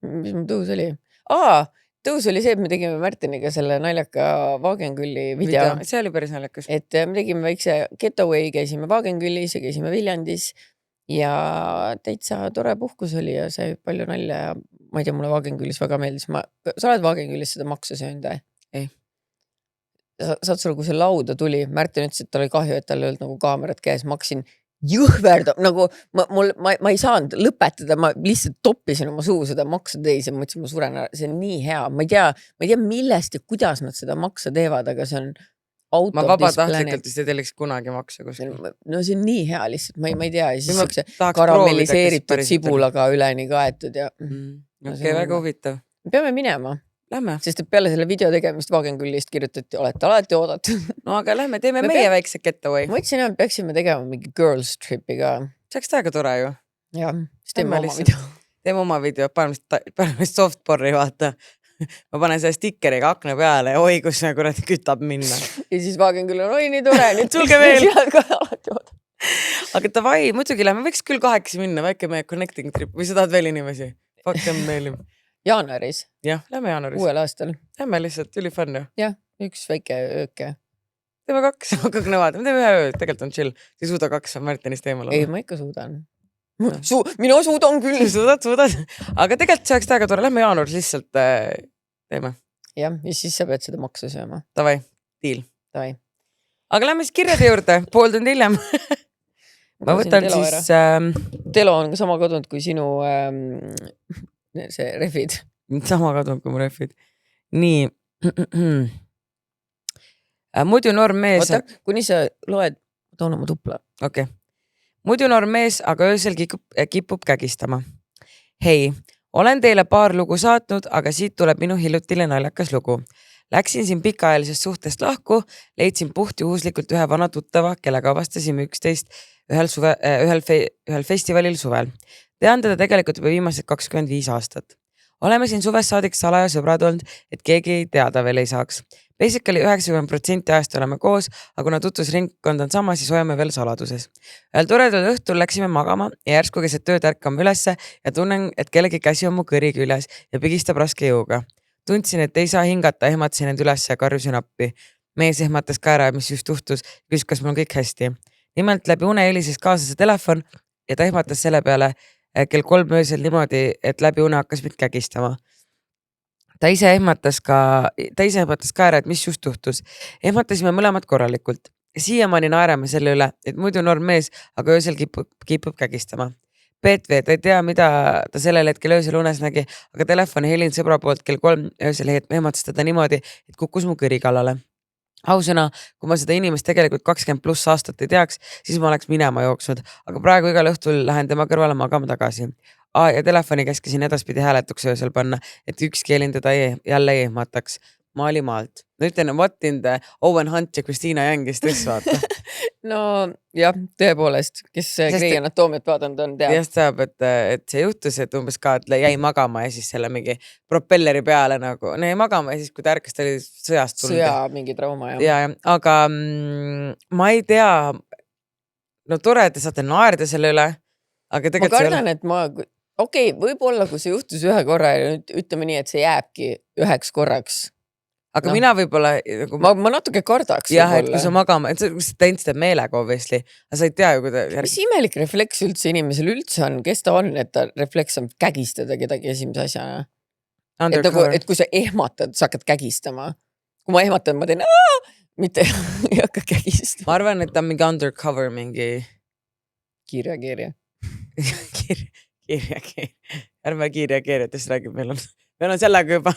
Mis mu tõus oli? Tõus oli see, et me tegime Märteniga selle naljaka Vaagengülli video. See oli päris naljakas. Et me tegime väikse getaway, käisime Vaagengüllis ja käisime Viljandis ja täitsa tore puhkus oli ja sai palju nalja ja ma ei tea, mulle Vaagengüllis väga meeldis. Sa oled Vaagengüllis seda maksu söönud? Ei. Saad sulle, kui see lauda tuli, Märten ütles, et tal oli kahju, et tal ei olnud nagu kaamerat käes, maksin jõhverdab, nagu ma ei saanud lõpetada, ma lihtsalt toppisin oma suu seda maksa teis ja mõtlesin, ma suren ära, see on nii hea, ma ei tea millest ja kuidas nad seda maksa teevad, aga see on out ma vabatahtlikult vist ei telliks kunagi maksa kuskil. No see on nii hea lihtsalt, ma ei tea, siis karamelliseeritud sibulaga üleni kaetud ja okei, väga huvitav. Peame minema. Lähme. Sest et peale selle video tegemist Vaagengüllist kirjutati, olete alati oodatud. No aga lähme, teeme meie väikse getaway. Ma ütlesin, et peaksime tegema mingi girls tripi ka. See oleks täiega tore ju. Jah, siis teeme oma video. Teeme oma video, paneme softboardi vaata. Ma panen selle stikkeriga akna peale ja oi, kus kurat kütab minna. Ja siis Vaagengüll on, oi nii tore. Tulge veel. aga davai, muidugi lähme, võiks küll 8 minna, väike meie connecting trip või sa tahad veel inimesi? Fuck them meelim. Jaanuaris. Jah, lähme jaanuaris. Uuel aastal. Lähme lihtsalt, üli fun ju. Jah, üks väike ööke. Teeme 2, hakkab nõvad, me teeme 1 öö, tegelikult on chill. Sa ei suuda 2 on Martinist eemal. Ei, ma ikka suudan. Mina suudan küll. Suudad. Aga tegelikult see oleks täiega tore, lähme jaanuaris lihtsalt teeme. Jah, ja siis sa pead seda maksu sööma. Davai, deal. Davai. Aga lähme siis kirjade juurde, pool tundi hiljem. Ma võtan siis... Telo on sama kadunud kui sinu see refid. Sama kadunud kui mu refid. Nii. Muidu noor mees... Oota, kuni sa loed, toon oma tupla. Okei. Muidu noor mees, aga öösel kipub kägistama. Hei, olen teile paar lugu saatnud, aga siit tuleb minu hiljutile naljakas lugu. Läksin siin pikaajalisest suhtest lahku, leidsin puhtjuhuslikult ühe vana tuttava, kellega avastasime 11 ühel festivalil suvel. Tean teda tegelikult juba viimased 25 aastat. Oleme siin suves saadik salaja sõbrad olnud, et keegi teada veel ei saaks. Basically 90% ajast oleme koos, aga kuna tutvusringkond on sama, siis hoiame veel saladuses. Ühel toredal õhtul läksime magama ja järsku keset tööd ärkame ülesse ja tunnen, et kellegi käsi on mu kõri küljes ja pigistab raske jõuga. Tundsin, et ei saa hingata, ehmatasin end üles ja karjusin appi. Mees ehmatas ka ära, mis just juhtus, küsis, kas mul on kõik hästi. Nimelt läbi une helises kaaslase telefon ja ta ehmatas selle peale kell 3 öösel niimoodi, et läbi une hakkas mind kägistama. Ta ise ehmatas ka ära, et mis just juhtus. Ehmatasime mõlemad korralikult. Siiamaani naerame selle üle, et muidu noor mees, aga öösel kipub kägistama. PTV, ta ei tea, mida ta sellel hetkel öösel unes nägi, aga telefoni helin sõbra poolt kell 3 öösel ehmatas teda niimoodi, et kukkus mu kõri kallale. Ausõna, kui ma seda inimest tegelikult 20+ aastat ei teaks, siis ma oleks minema jooksnud, aga praegu igal õhtul lähen tema kõrvale magama tagasi. Ja telefoni käskisin edaspidi hääletuks öösel panna, et ükski helin teda jälle ei ehmataks. Maali maalt. No ütlen, what in the Owen Hunt ja Christina Youngis tõs vaata. No jah, tõepoolest, kes Grey Anatoomiat vaadanud on, teab. Just teab, et see juhtus, et umbes ka, et jäi magama ja siis selle mingi propelleri peale nagu, jäi magama ja siis kui ta ärkas, ta oli sõjast tulnud. Sõja mingi trauma, jah. Ja, aga ma ei tea, no tore, et te saate naerda selle üle, aga tegelikult... Ma kardan, et okei, võib-olla, kui see juhtus ühe korra ja ütleme nii, et see jääbki üheks korraks. Aga mina võib-olla... Ma natuke kardaks. Jah, et kui sa magama, et ta endistab meelega obviously, aga sa ei tea ju, kui ta... Mis imelik refleks üldse inimesel üldse on, kes ta on, et ta refleks on kägistada kedagi esimese asjana? Et kui sa ehmatad, sa hakkad kägistama. Kui ma ehmatan, ma teen mitte ei hakka kägistama. Ma arvan, et ta on mingi undercover mingi... Kiirja. Ärme kiirja-kiirjatest räägib, meil on sellega juba...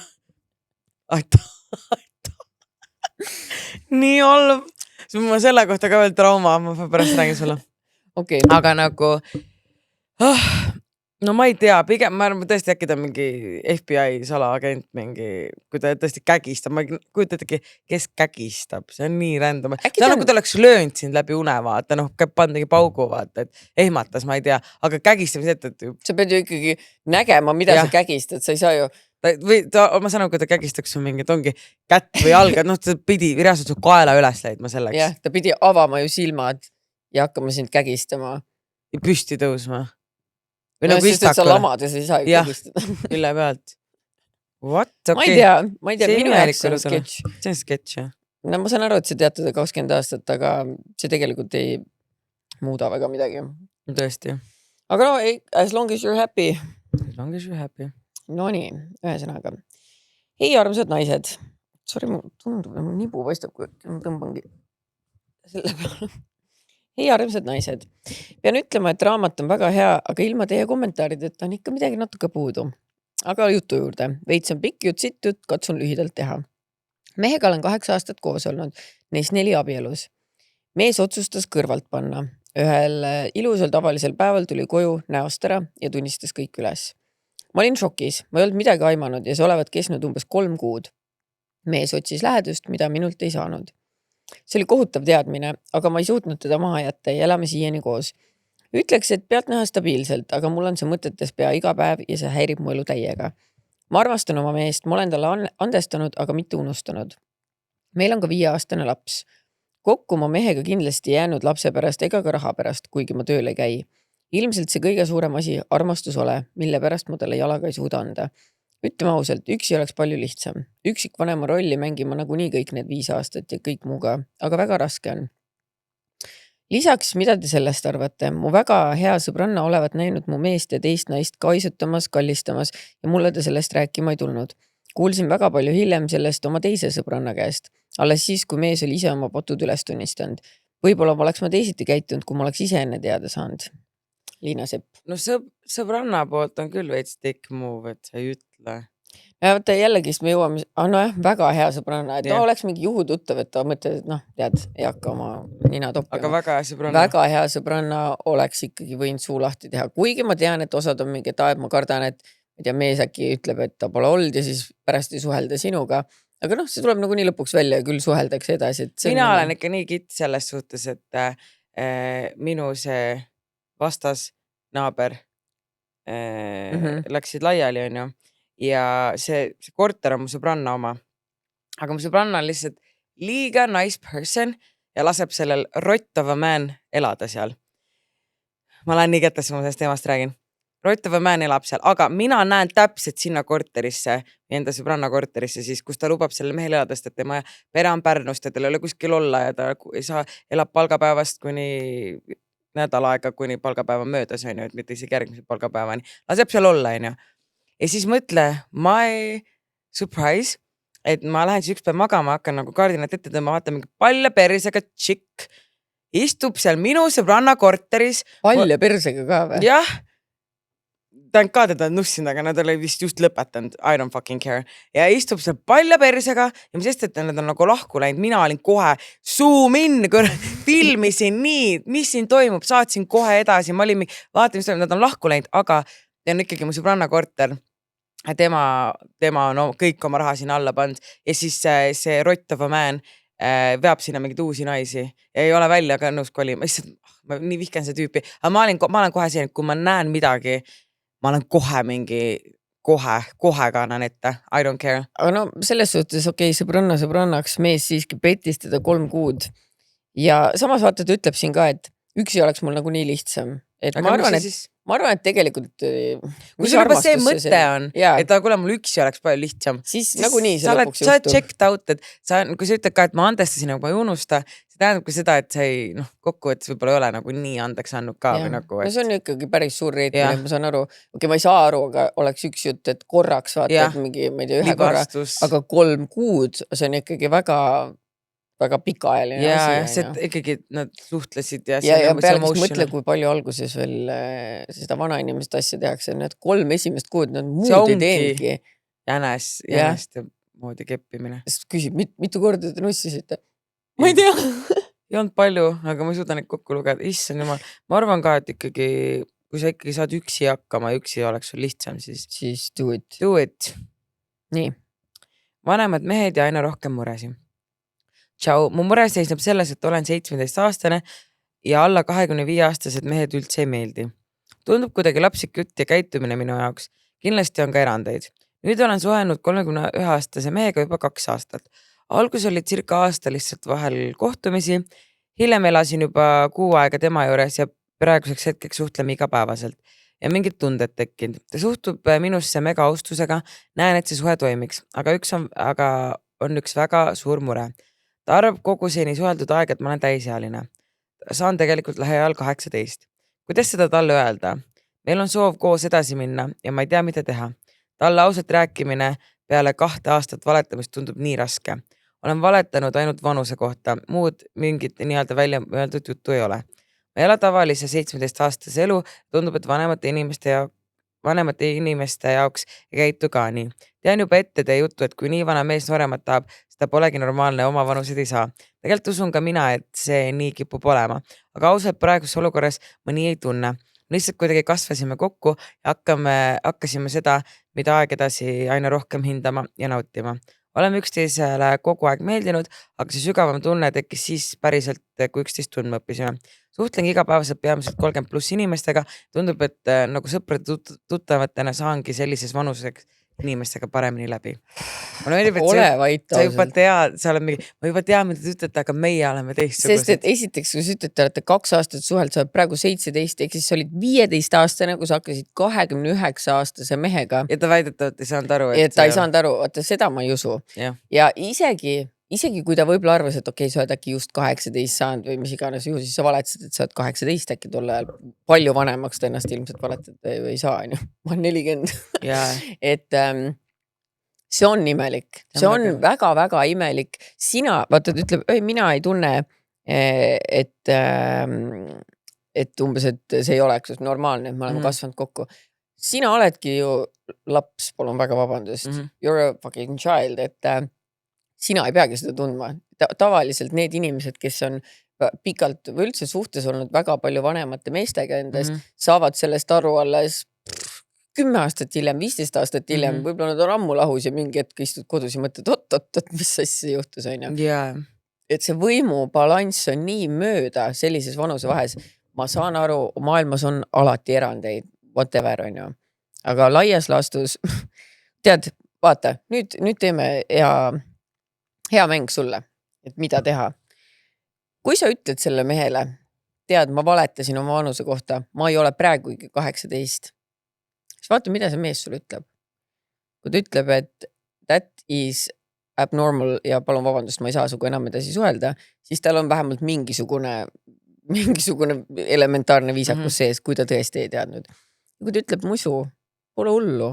Aita. Nii halb. Ma selle kohta ka veel trauma, ma pärast räägin sulle. Okay. Aga nagu, no ma ei tea, pigem ma arvan, tõesti äkki ta mingi FBI salaagent mingi, kui ta tõesti kägistab, ma ei kujutadagi, kes kägistab, see on nii random. See on nagu ta oleks löönud sind läbi une, vaata, pandagi paugu, vaata, et ehmatas, ma ei tea, aga kägistamise ette, et... Sa pead ju ikkagi nägema, mida sa kägistad, sa ei saa ju... ma saan aru, kui ta kägistaks su mingi, ongi kätt või jalga, ta pidi reaalselt su kaela üles leidma selleks. Jah, ta pidi avama ju silmad ja hakkama sind kägistama. Ja püsti tõusma. Või nagu sest, et sa lamades ei saa ju kägistada. Üle pealt. What? Okay. Ma ei tea, minu jaoks on sketš. See on sketš, jah. No ma saan aru, et see teatud 20 aastat, aga see tegelikult ei muuda väga midagi. Tõesti. Aga no, as long as you're happy. As long as you're happy. No nii, ühesõnaga. Hei, armsad naised. Sorry, mu tundub, mu nibu paistab, kui ma tõmbangi selle peale. Hei, armsad naised. Pean ütlema, et raamat on väga hea, aga ilma teie kommentaarideta on ikka midagi natuke puudu. Aga jutu juurde. Veits on pikk jutt sitt, katsun lühidalt teha. Mehega olen 8 aastat koos olnud, neist 4 abielus. Mees otsustas kõrvalt panna. Ühel ilusal tavalisel päeval tuli koju näost ära ja tunnistas kõik üles. Ma olin šokis, ma ei olnud midagi aimanud ja see olevat kestnud umbes 3 kuud. Mees otsis lähedust, mida minult ei saanud. See oli kohutav teadmine, aga ma ei suutnud teda maha jätta ja elame siiani koos. Ütleks, et pealt näha stabiilselt, aga mul on see mõtetes pea iga päev ja see häirib mu elu täiega. Ma armastan oma meest, ma olen talle andestanud, aga mitte unustanud. Meil on ka 5-aastane laps. kokku ma mehega kindlasti jäänud lapse pärast ega ka raha pärast, kuigi ma tööl ei käi. Ilmselt see kõige suurem asi armastus ole, mille pärast ma talle jalaga ei suuda anda. Ütleme ausalt, üksi oleks palju lihtsam. Üksikvanema rolli mängima nagunii kõik need 5 aastat ja kõik muuga, aga väga raske on. Lisaks, mida te sellest arvate? Mu väga hea sõbranna olevat näinud mu meest ja teist naist kaisutamas, kallistamas ja mulle ta sellest rääkima ei tulnud. Kuulsin väga palju hiljem sellest oma teise sõbranna käest. Alles siis, kui mees oli ise oma potud üles tunnistanud. Võib-olla oleks ma teisiti käitunud, kui ma oleks ise enne teada saanud. Liina Sepp. No sõbranna poolt on küll veits dick move, et sa ei ütle. Ja võtta jällegist me jõuame, nojah, väga hea sõbranna, et ta oleks mingi juhututtav, et ta mõtled, et tead, ei hakka oma nina toppima. Aga väga hea sõbranna. Väga hea sõbranna oleks ikkagi võinud suu lahti teha. Kuigi ma tean, et osad on mingi, et ma kardan, et mees äkki ütleb, et ta pole olnud ja siis pärast ei suhelda sinuga. Aga see tuleb nagu nii lõpuks välja ja küll suheldakse edasi. Mina olen ikka nii kitt selles suhtes, et minu see vastas naaber läksid laiali, on ju. Ja see korter on mu sõbranna oma. Aga mu sõbranna on lihtsalt liiga nice person ja laseb sellel rott of a man elada seal. Ma lähen nii kättes, kui ma sellest teemast räägin. Rott of a man elab seal, aga mina näen täpselt sinna korterisse, enda sõbranna korterisse, siis kus ta lubab selle mehel elada, sest et tema pere on Pärnust ja tal ei ole kuskil olla ja ta ei saa elab palgapäevast kuni nädal aega, kuni palgapäeva möödas, on ju, et mitte isegi järgmise palgapäevani. Laseb seal olla, on ju. Ja siis mõtle, my surprise, et ma lähen siis üks päev magama, hakkan nagu kardinat ette tõmba, vaatan mingi palja persega tšikk, istub seal minu sõbranna korteris. Palja persega ka või? Jah, ta on ka teda nussin, aga nad oli vist just lõpetanud, I don't fucking care. Ja istub seal palja persega ja mis sest, et nad on nagu lahku läinud, mina olin kohe zoom in, filmisin nii, mis siin toimub, saatsin kohe edasi, ma olin, vaatan, mis toimub, nad on lahku läinud, aga ta on ikkagi mu sõbranna korter. Tema on kõik oma raha sinna alla pand ja siis see rott of a man veab sinna mingid uusi naisi ja ei ole välja ka nõus kolima. Ma nii vihkan see tüüpi, aga ma olen kohe siin, et kui ma näen midagi, ma olen kohe mingi, kohe kannan ette, I don't care. Aga selles suhtes, sõbrannaks mees siiski petis teda 3 kuud ja samas vaata, ta ütleb siin ka, et üksi oleks mul nagu nii lihtsam. Et ma arvan, et tegelikult kui sul juba see mõte on, et kuule mul üksi oleks palju lihtsam, siis nagu nii see lõpuks juhtub. Sa oled checked out, et kui sa ütled ka, et ma andestasin, aga ma ei unusta, see tähendab ka seda, et sa ei kokkuvõttes võib-olla ei ole nagu nii andeks andnud ka. Või nagu, no see on ikkagi päris suur reetmine, ma saan aru, ma ei saa aru, aga oleks üks jutt, et korraks vaatad mingi, ma ei tea, 1 korra, aga 3 kuud, see on ikkagi väga pikaajaline asi. Ja see ikkagi nad suhtlesid ja peale mõtle, kui palju alguses veel seda vanainimest asja tehakse, need 3 esimest kuud, nad muud ei teengi. Jäneste moodi keppimine. Küsib, mitu korda te nussisite? Ma ei tea. Ei olnud palju, aga ma ei suuda neid kokku lugeda. Issand jumal. Ma arvan ka, et ikkagi, kui sa ikkagi saad üksi hakkama, üksi oleks sul lihtsam, siis do it. Do it. Nii. Vanemad mehed ja aina rohkem muresi. Tšau, mu mure seisneb selles, et olen 17-aastane ja alla 25-aastased mehed üldse ei meeldi. Tundub kuidagi lapsik jutt ja käitumine minu jaoks. Kindlasti on ka erandeid. Nüüd olen suhenud 31-aastase mehega juba 2 aastat. Algus oli circa aasta lihtsalt vahel kohtumisi. Hiljem elasin juba 6 aega tema juures ja praeguseks hetkeks suhtleme igapäevaselt. Ja mingid tunded tekkinud. Ta suhtub minusse mega austusega. Näen, et see suhe toimiks. Aga on üks väga suur mure. Ta arvab kogu seni suheldud aeg, et ma olen täisealine. Saan tegelikult lähiajal 18. Kuidas seda talle öelda? Meil on soov koos edasi minna ja ma ei tea, mida teha. Talle ausalt rääkimine peale 2 aastat valetamist tundub nii raske. Olen valetanud ainult vanuse kohta. Muud mingit nii-öelda välja öeldud juttu ei ole. Ma ei ole tavalise 17-aastase elu. Tundub, et vanemate inimeste jaoks ei käitu ka nii. Tean juba ette teie juttu, et kui nii vana mees nooremat tahab, seda polegi normaalne ja oma vanused ei saa. Tegelikult usun ka mina, et see nii kipub olema. Aga ausalt praeguses olukorras ma nii ei tunne. Lihtsalt kuidagi kasvasime kokku ja hakkasime seda, mida aeg edasi aina rohkem hindama ja nautima. Oleme üksteisele kogu aeg meeldinud, aga see sügavam tunne tekkis siis päriselt, kui 11 tundma õppisime. Suhtlengi igapäevaselt peamiselt 30+ inimestega. Tundub, et nagu sõprade tuttavatena saangi sellises vanuseks inimestega paremini läbi. Mulle meeldib, ole et vait sa juba ausalt. tead, sa oled mingi, ma juba tean, mida te ütlete, aga meie oleme Sest teistsugused. et esiteks, kui sa ütled, te olete 2 aastat suhelt, sa oled praegu 17, ehk siis sa olid 15-aastane, kui sa hakkasid 29-aastase mehega. Ja ta väidetavalt ei saanud aru, et ta ei saanud aru, vaata seda ma ei usu. Jah. Ja isegi kui ta võib-olla arvas, et okei, sa oled äkki just 18 saanud või mis iganes juhul, siis sa valetasid, et sa oled 18 äkki tol ajal palju vanemaks ta ennast ilmselt valetada ei saa, on ju. Ma olen 40. Jaa. Et see on imelik. See on väga-väga imelik. Sina, vaata, ta ütleb, mina ei tunne, et umbes, et see ei oleks normaalne, et me oleme kasvanud kokku. Sina oledki ju laps, palun väga vabandust. You're a fucking child, et sina ei peagi seda tundma. Tavaliselt need inimesed, kes on pikalt või üldse suhtes olnud väga palju vanemate meestega endast, saavad sellest aru alles 10 aastat hiljem, 15 aastat hiljem, võib-olla nad on ammu lahus ja mingi hetk istud kodus ja mõtled, oot, mis asja juhtus, on ju. Yeah. Et see võimu balanss on nii mööda sellises vanuse vahes. Ma saan aru, maailmas on alati erandeid, whatever, on ju. Aga laias laastus, tead, vaata, nüüd teeme hea mäng sulle, et mida teha. Kui sa ütled selle mehele, tead, ma valetasin oma vanuse kohta, ma ei ole praegugi 18, siis vaata, mida see mees sulle ütleb. Kui ta ütleb, et that is abnormal ja palun vabandust, ma ei saa sugu enam edasi suhelda, siis tal on vähemalt mingisugune elementaarne viisakus sees, kui ta tõesti ei teadnud. Kui ta ütleb musu, pole hullu,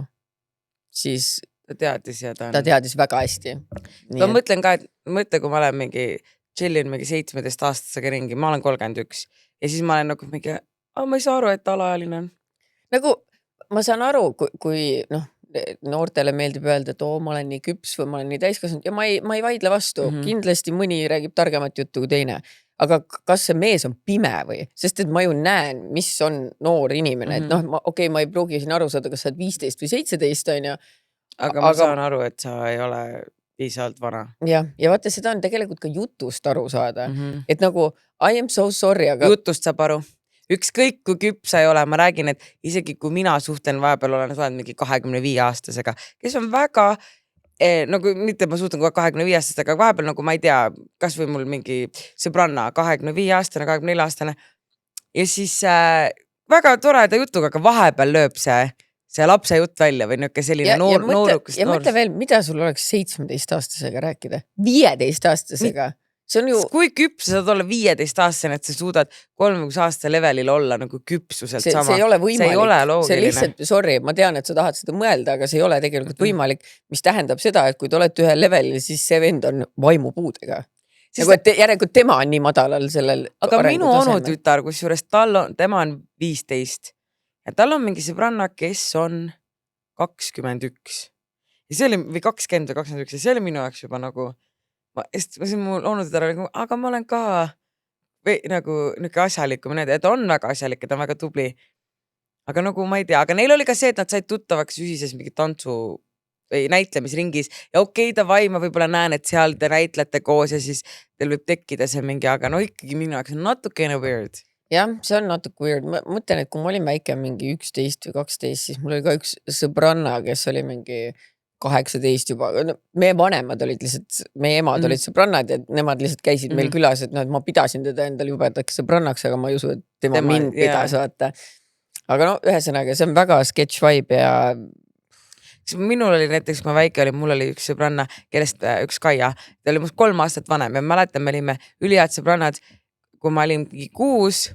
siis ta teadis ja ta teadis väga hästi. Ma mõtlen ka, et kui ma olen chillin 17-aastasega ringi, ma olen 31 ja siis ma olen nagu mingi, ma ei saa aru, et alaealine on. Nagu ma saan aru, kui noortele meeldib öelda, et ma olen nii küps või ma olen nii täiskasvanud ja ma ei vaidle vastu. Kindlasti mõni räägib targemat juttu kui teine. Aga kas see mees on pime või? Sest et ma ju näen, mis on noor inimene. Et okei, ma ei pruugi siin aru saada, kas sa oled 15 või 17 on ja aga ma saan aru, et sa ei ole piisavalt vana. Ja vaata, seda on tegelikult ka jutust aru saada. Et nagu, I am so sorry, aga jutust saab aru. Ükskõik kui küps sa ei ole, ma räägin, et isegi kui mina suhtlen vahepeal olen suhelnud mingi 25-aastasega, kes on väga, nagu mitte ma suhtlen kogu 25-aastasega, aga vahepeal nagu ma ei tea, kas või mul mingi sõbranna 25-aastane, 24-aastane ja siis väga toreda jutuga, aga vahepeal lööb see lapse jutt välja või niuke selline noorukas. Ja mõtle veel, mida sul oleks 17-aastasega rääkida? 15-aastasega? See on ju... Kui küps sa saad olla 15-aastane, et sa suudad 30 aasta levelil olla nagu küpsuselt sama. See ei ole võimalik. See ei ole loogiline. See lihtsalt, sorry, ma tean, et sa tahad seda mõelda, aga see ei ole tegelikult võimalik, mis tähendab seda, et kui te olete ühel levelil, siis see vend on vaimupuudega. Nagu, et järelikult tema on nii madalal sellel aga minu onutütar, kusjuures tema on 15 ja tal on mingi sõbranna, kes on 21 ja see oli või 20 või 21 ja see oli minu jaoks juba nagu mul onutütar oli, aga ma olen ka või nagu niuke asjalikum, et on väga asjalik ja ta on väga tubli aga nagu ma ei tea, aga neil oli ka see, et nad said tuttavaks ühises mingi tantsu või näitlemisringis ja okei, davai, ma võib-olla näen, et seal te näitlete koos ja siis teil võib tekkida see mingi, aga no ikkagi minu jaoks on natukene weird. Jah, see on natuke weird. Ma mõtlen, et kui ma olin väike mingi 11 või 12, siis mul oli ka üks sõbranna, kes oli mingi 18 juba. Meie vanemad olid lihtsalt, meie emad olid sõbrannad ja nemad lihtsalt käisid meil külas, et ma pidasin teda endal jubedaks sõbrannaks, aga ma ei usu, et tema mind pidas vaata. Aga ühesõnaga, see on väga sketch vibe ja minul oli näiteks, kui ma väike olin, mul oli üks sõbranna, kellest üks Kaia, ta oli must 3 aastat vanem ja mäletan, me olime ülihead sõbrannad, kui ma olin 6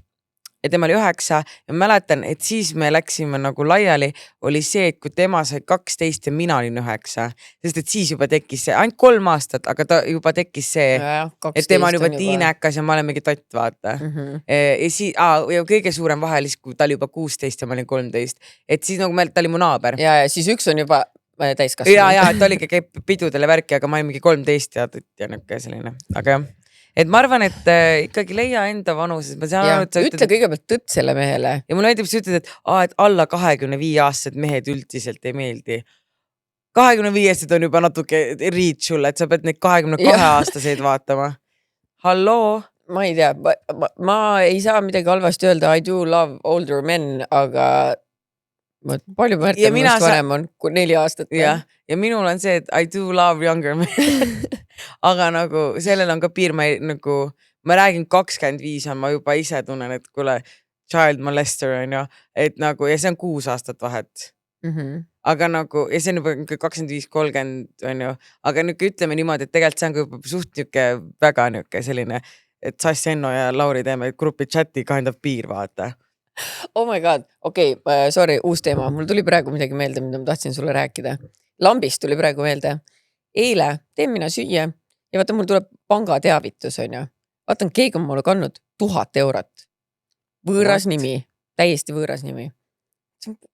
ja tema oli 9 ja mäletan, et siis me läksime nagu laiali, oli see, et kui tema sai 12 ja mina olin 9, sest et siis juba tekkis see, ainult 3 aastat, aga ta juba tekkis see, et tema on juba tiinekas ja ma olen mingi tott, vaata. Ja kõige suurem vahel, kui ta oli juba 16 ja ma olin 13, et siis nagu ta oli mu naaber. Ja siis üks on juba täiskasvanud. Ja, et oligi käib pidudele värki, aga ma olin mingi 13 ja niuke selline, aga jah. Et ma arvan, et ikkagi leia enda vanuses. Ütle kõigepealt tõtt selle mehele. Ja mulle näitib, sa ütled, et alla 25-aastased mehed üldiselt ei meeldi. 25-aastased on juba natuke reach sulle, et sa pead neid 22-aastaseid vaatama. Halloo? Ma ei tea, ma ei saa midagi halvasti öelda, I do love older men, aga palju Märta minust vanem on kui 4 aastat. Ja minul on see, et I do love younger men. Aga nagu sellel on ka piir, ma räägin 25 on, ma juba ise tunnen, et kuule, child molester on ju, et nagu, ja see on 6 aastat vahet. Aga nagu, ja see on juba 25-30 on ju, aga ütleme niimoodi, et tegelikult see on ka juba suht niuke väga niuke selline, et Sass Enno ja Lauri teeme grupi chati kind of piir, vaata. Oh my god, okei, sorry, uus teema. Mul tuli praegu midagi meelde, mida ma tahtsin sulle rääkida. Lambist tuli praegu meelde. Eile teen mina süüa ja vaata, mul tuleb panga teavitus, on ju. Vaatan, keegi on mulle kandnud 1000 eurot. Võõras nimi, täiesti võõras nimi.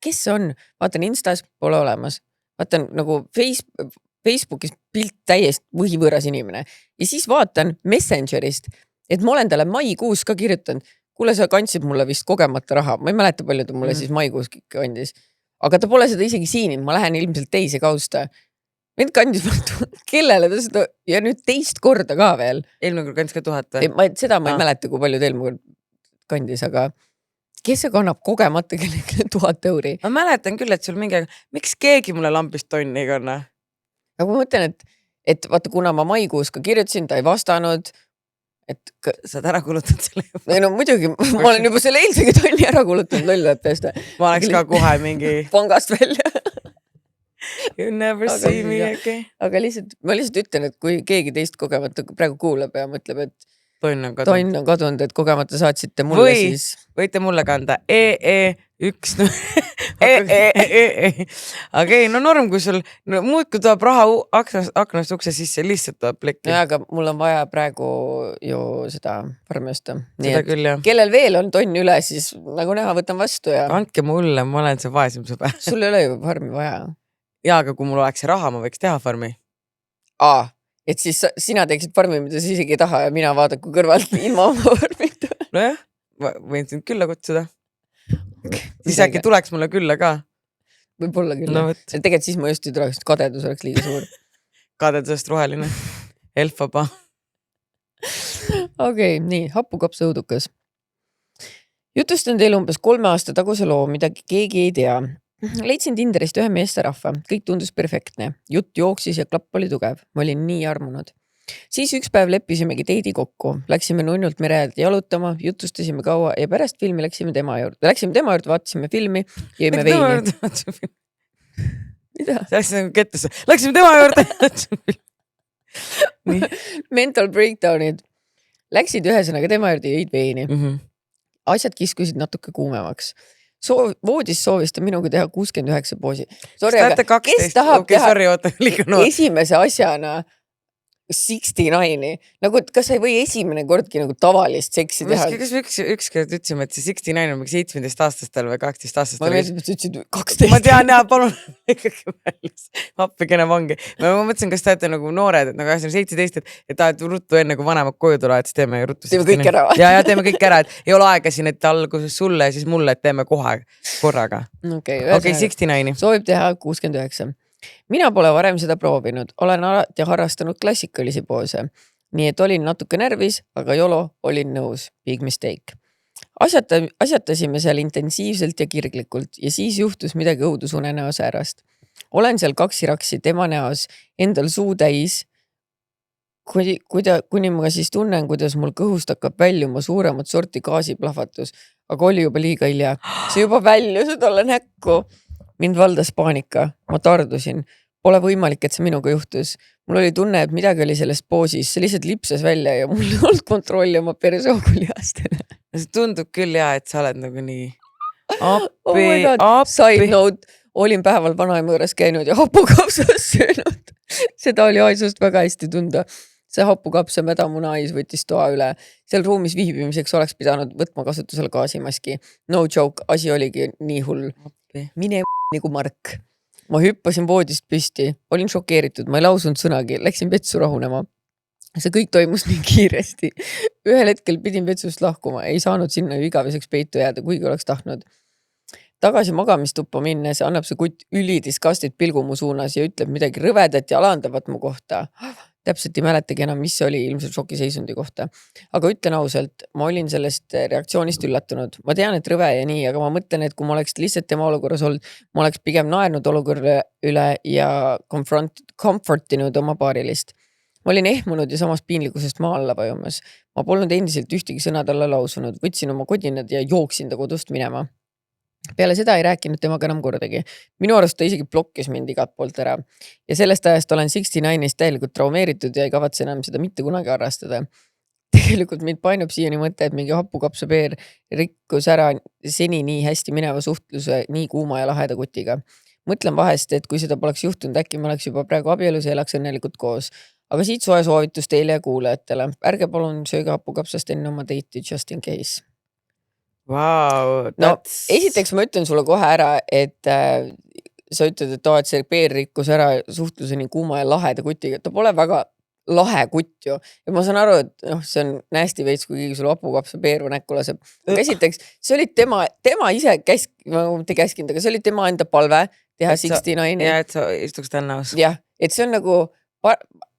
Kes see on? Vaatan Instas, pole olemas. Vaatan nagu Facebookis pilt täiesti võhivõõras inimene. Ja siis vaatan Messengerist, et ma olen talle maikuus ka kirjutanud. Kuule, sa kandsid mulle vist kogemata raha. Ma ei mäleta palju ta mulle siis maikuus kandis. Aga ta pole seda isegi siininud. Ma lähen ilmselt teise kausta. Mind kandis kellele ta seda ja nüüd teist korda ka veel. Eelmine kord kandis ka 1000. Seda ma ei mäleta, kui palju ta eelmine kord kandis, aga kes see kannab kogemata kellelegi 1000 euri? Ma mäletan küll, et sul miks keegi mulle Lambist tonni ei kanna? Aga ma mõtlen, et vaata, kuna ma maikuus ka kirjutasin, ta ei vastanud, et saad ära kulutanud selle juba. Ei no muidugi, ma olen juba selle eilsegi tonni ära kulutanud lollutest. Ma oleks ka kohe mingi pangast välja. You never see me again. Aga ma lihtsalt ütlen, et kui keegi teist kogemata praegu kuulab ja mõtleb, et tonn on kadunud, et kogemata saatsite mulle või, siis. Võite mulle kanda EE1. Aga ei, no norm, kui sul muud, kui tuleb raha aknast ukse sisse, lihtsalt tuleb plekki. Ja, aga mul on vaja praegu ju seda farmi osta. Seda küll, jah. Kellel veel on tonn üle, siis nagu näha, võtan vastu. Ja andke mulle, ma olen see vaesem sõber. Sul ei ole ju farmi vaja. Ja, aga kui mul oleks see raha, ma võiks teha farmi. Et siis sina teeksid farmi, mida sa isegi ei taha ja mina vaadaku kõrvalt ilma oma farmita. Nojah, võin sind külla kutsuda. Siis äkki tuleks mulle külla ka. Võib-olla küll. Tegelikult siis ma just ei tuleks, kadedus oleks liiga suur. Kadedusest roheline. Elfaba. Okei, nii, hapukapsa õudukas. Jutustan teile umbes 3 aasta taguse loo, mida keegi ei tea. Leidsin Tinderist ühe meesterahva, kõik tundus perfektne. Jutt jooksis ja klapp oli tugev. Ma olin nii armunud. Siis üks päev leppisimegi teidi kokku. Läksime nunnult mere äärde jalutama, jutustasime kaua ja pärast filmi läksime tema juurde. Vaatasime filmi, jõime veini. Mida? See läks nagu kettesse. Läksime tema juurde. Mental breakdownid. Läksid ühesõnaga tema juurde ja jõid veini. Asjad kiskusid natuke kuumemaks. Voodis soovis ta minuga teha 69 poosi. Sorry, aga kes tahab teha esimese asjana 69? Nagu, kas sa ei või esimene kordki nagu tavalist seksi teha? Kas üks kord ütlesime, et see 69 on 17-aastastel või 18-aastastel? Ma meeldib, et sa ütlesid 12. Ma tean, palun ikkagi välis. Appikene vangi. Ma mõtlesin, kas te olete nagu noored, et nagu 17, et tahad ruttu enne kui vanemad koju tule, et siis teeme ruttu. Teeme kõik ära. Ja teeme kõik ära, et ei ole aega siin, et alguses sulle ja siis mulle, et teeme kohe korraga. Okei, 69. Soovib teha 69. Mina pole varem seda proovinud, olen alati harrastanud klassikalisi poose, nii et olin natuke närvis, aga jolo olin nõus, big mistake. Asjatasime seal intensiivselt ja kirglikult ja siis juhtus midagi õudusune näos äärast. Olen seal kaksiraksi tema näos endal suu täis, kuni ma siis tunnen, kuidas mul kõhust hakkab väljuma suuremat sorti gaasiplahvatus, aga oli juba liiga hilja. See juba väljus talle näkku. Mind valdas paanika, ma tardusin. Pole võimalik, et see minuga juhtus. Mul oli tunne, et midagi oli selles poosis, see lihtsalt lipsas välja ja mul ei olnud kontrolli oma persoonkulihastele. See tundub küll ja, et sa oled nagu nii appi. Side note, olin päeval vanaema juures käinud ja hapukapsas söönud. Seda oli aisust väga hästi tunda. See hapukapsa mädamuna ais võttis toa üle. Seal ruumis viibimiseks oleks pidanud võtma kasutusele gaasimaski. No joke, asi oligi nii hull. Mine nagu Mark. Ma hüppasin voodist püsti, olin šokeeritud, ma ei lausunud sõnagi, läksin vetsu rahunema. See kõik toimus nii kiiresti. Ühel hetkel pidin vetsust lahkuma, ei saanud sinna ju igaveseks peitu jääda, kuigi oleks tahtnud. Tagasi magamistuppa minnes annab see kutt ülidiskastit pilgu mu suunas ja ütleb midagi rõvedat ja alandavat mu kohta. täpselt ei mäletagi enam, mis oli ilmselt šokiseisundi kohta. Aga ütlen ausalt, ma olin sellest reaktsioonist üllatunud. Ma tean, et rõve ja nii, aga ma mõtlen, et kui ma oleks lihtsalt tema olukorras olnud, ma oleks pigem naernud olukorra üle ja comfortinud oma paarilist. Ma olin ehmunud ja samas piinlikkusest maa alla vajumas. Ma polnud endiselt ühtegi sõna talle lausunud, võtsin oma kodinad ja jooksin ta kodust minema. Peale seda ei rääkinud temaga enam kordagi. Minu arust ta isegi blokkis mind igalt poolt ära. Ja sellest ajast olen 69-ist täielikult traumeeritud ja ei kavatse enam seda mitte kunagi harrastada. Tegelikult mind painub siiani mõte, et mingi hapukapsapeer rikkus ära seni nii hästi mineva suhtluse nii kuuma ja laheda kutiga. Mõtlen vahest, et kui seda poleks juhtunud, äkki ma oleks juba praegu abielus ja elaks õnnelikult koos. Aga siit soe soovitus teile ja kuulajatele. Ärge palun sööge hapukapsast enne oma date'i just in case. Wow, no esiteks ma ütlen sulle kohe ära, et sa ütled, et see peer rikkus ära suhtluse nii kuuma ja laheda kutiga. Ta pole väga lahe kutt ju. Ja ma saan aru, et see on nästi veits, kui keegi sulle hapukapsa peeru näkku laseb. Aga esiteks, see oli tema ise mitte käskinud, aga see oli tema enda palve teha 69. Ja, et sa istuks tännaus. Jah, et see on nagu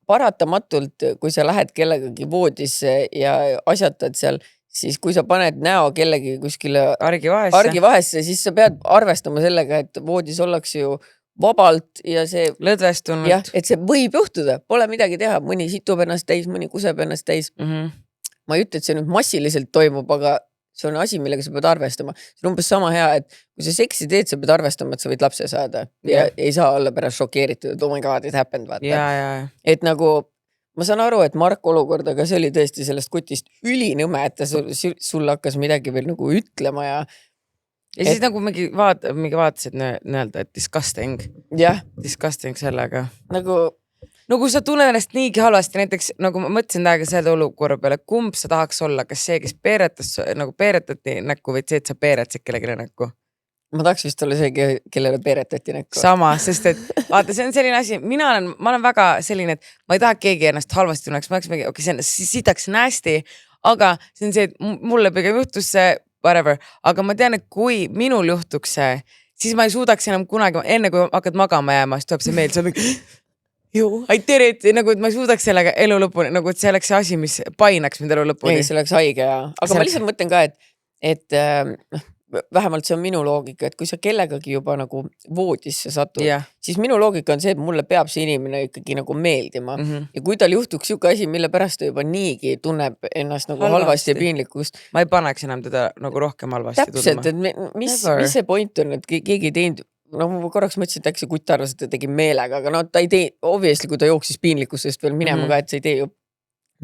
paratamatult, kui sa lähed kellegagi voodisse ja asjatad seal, siis kui sa paned näo kellegi kuskile argivahesse, siis sa pead arvestama sellega, et voodis ollakse ju vabalt ja see lõdvestunud. Jah, et see võib juhtuda, pole midagi teha, mõni situb ennast täis, mõni kuseb ennast täis. Ma ei ütle, et see nüüd massiliselt toimub, aga see on asi, millega sa pead arvestama. See on umbes sama hea, et kui sa seksi teed, sa pead arvestama, et sa võid lapse saada ja ei saa olla pärast šokeeritud, et oh my god, it happened, vaata. Et nagu ma saan aru, et Mark olukord, aga see oli tõesti sellest kutist ülinõme, et ta sul hakkas midagi veel nagu ütlema ja siis nagu mingi vaatasid nõelda, et disgusting. Jah. Disgusting sellega. Nagu kui sa tunned ennast niigi halvasti, näiteks nagu ma mõtlesin täiega selle olukorra peale, kumb sa tahaks olla, kas see, kes peeretati näkku või see, et sa peeretsid kellelegi näkku? Ma tahaks vist olla see, kellele peeretati näkku. Sama, sest et vaata, see on selline asi, ma olen väga selline, et ma ei taha keegi ennast halvasti tunneks, ma oleks mingi, see on sitaks nästi, aga see on see, et mulle pigem juhtus see whatever, aga ma tean, et kui minul juhtuks see, siis ma ei suudaks enam kunagi, enne kui hakkad magama jääma, siis tuleb see meel, see on mingi I did it, nagu et ma ei suudaks sellega elu lõpuni, nagu et see oleks see asi, mis painaks mind elu lõpuni. Ei, see oleks haige, aga ma lihtsalt mõtlen ka, et vähemalt see on minu loogika, et kui sa kellegagi juba nagu voodisse satud, siis minu loogika on see, et mulle peab see inimene ikkagi nagu meeldima. Ja kui tal juhtuks siuke asi, mille pärast ta juba niigi tunneb ennast nagu halvasti ja piinlikust. Ma ei paneks enam teda nagu rohkem halvasti tundma. Täpselt, et mis see point on, et keegi ei teinud, ma korraks mõtlesin, et äkki see kutt arvas, et ta tegi meelega, aga ta ei tee, obviously, kui ta jooksis piinlikkusest veel minema ka, et sa ei tee ju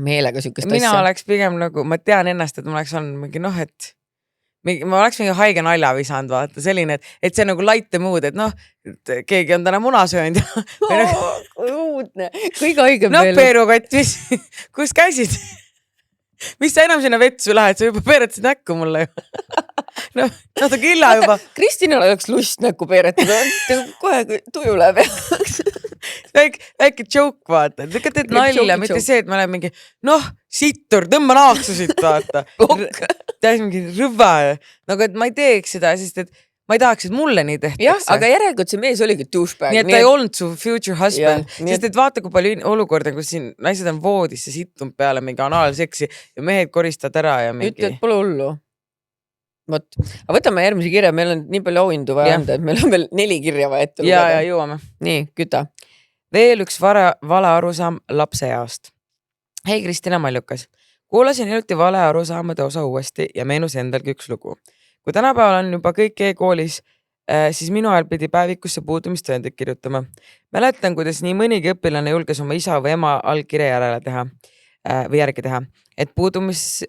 meelega siukest asja. Mina oleks pigem nagu, ma tean ennast, et ma oleks olnud mingi et ma oleks mingi haige nalja visanud, vaata, selline, et see on nagu light the mood, et keegi on täna muna söönud. Uudne, kõige haigem veel. Peerukott, kus käisid? Mis sa enam sinna vetsu lähed, sa juba peeretasid näkku mulle ju. Natuke illa juba. Kristinal oleks lust näkku peeretada, kohe tuju läheb. Väike joke, vaata, et ikka teed nalja, mitte see, et ma olen mingi, sittur, tõmba naaksu siit, vaata. Täis mingi rõva, nagu et ma ei teeks seda, sest et ma ei tahaks, et mulle nii tehtakse. Jah, aga järelikult see mees oligi douchebag. Nii et ta ei olnud su future husband, sest et vaata, kui palju olukorda, kus siin naised on voodisse sittunud peale mingi anaalseksi ja mehed koristavad ära ja mingi. Ütled, pole hullu. Võt. Aga võtame järgmise kirja, meil on nii palju auhindu vaja anda, et meil on veel 4 kirja vaja ette lugeda. Ja jõuame. Nii, küta. Veel üks vale arusaam lapse jaost. Hei Kristina Maljukas, kuulasin hiljuti vale arusaamade osa uuesti ja meenus endalgi üks lugu. Kui tänapäeval on juba kõik e-koolis, siis minu ajal pidi päevikusse puudumistõendid kirjutama. Mäletan, kuidas nii mõnigi õpilane julges oma isa või ema allkirja järgi teha, et puudumist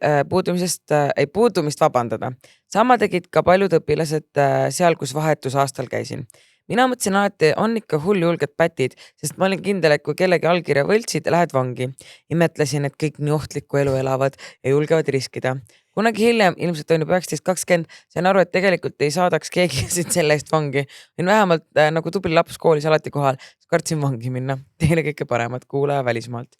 vabandada. Sama tegid ka paljud õpilased seal, kus vahetusaastal käisin. Mina mõtlesin alati, on ikka hull julged pätid, sest ma olin kindel, et kui kellegi allkirja võltsid, lähed vangi. Imetlesin, et kõik nii ohtlikku elu elavad ja julgevad riskida. Kunagi hiljem, ilmselt on juba 1920, sain aru, et tegelikult ei saadaks keegi selle eest vangi. Olin vähemalt nagu tubli laps koolis alati kohal, kartsin vangi minna. Teile kõike paremat, kuulaja välismaalt.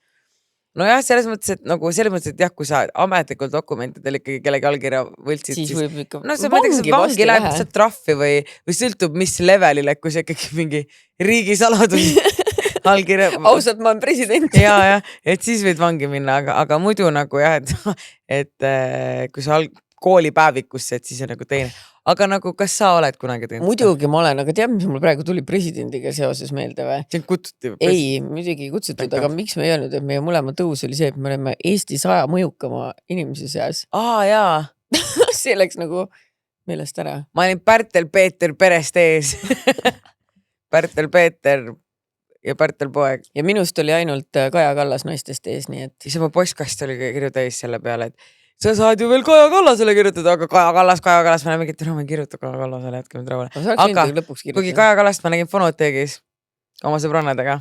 No jah, selles mõttes, et jah, kui sa ametlikul dokumentidel ikkagi kellegi allkirja võltsid, siis võib ikka vangi läheb lihtsalt trahvi või sõltub mis levelile, kui see ikkagi mingi riigisaladus allkirja. Ausalt, ma olen president. ja, et siis võid vangi minna, aga muidu nagu jah, et kui sa koolipäevikusse, et siis on nagu teine. Aga nagu, kas sa oled kunagi teinud? Muidugi ma olen, aga tead, mis mul praegu tuli presidendiga seoses meelde või? See on kutsuti. Ei, muidugi ei kutsutud, aga miks me ei öelnud, et meie mõlema tõus oli see, et me oleme Eesti 100 mõjukama inimese seas. Jaa. See läks nagu meelest ära. Ma olin Pärtel-Peeter perest ees. Pärtel-Peeter ja Pärtel-poeg. Ja minust oli ainult Kaja Kallas naistest ees, nii et... Siis oma postkast oli kirju täis selle peale, et sa saad ju veel Kaja Kallasele kirjutada, aga Kaja Kallas, ma näen mingit, ma ei kirjuta Kaja Kallasele, jätke mind rahule. Aga kuigi Kaja Kallast ma nägin Fonoteegis oma sõbrannadega.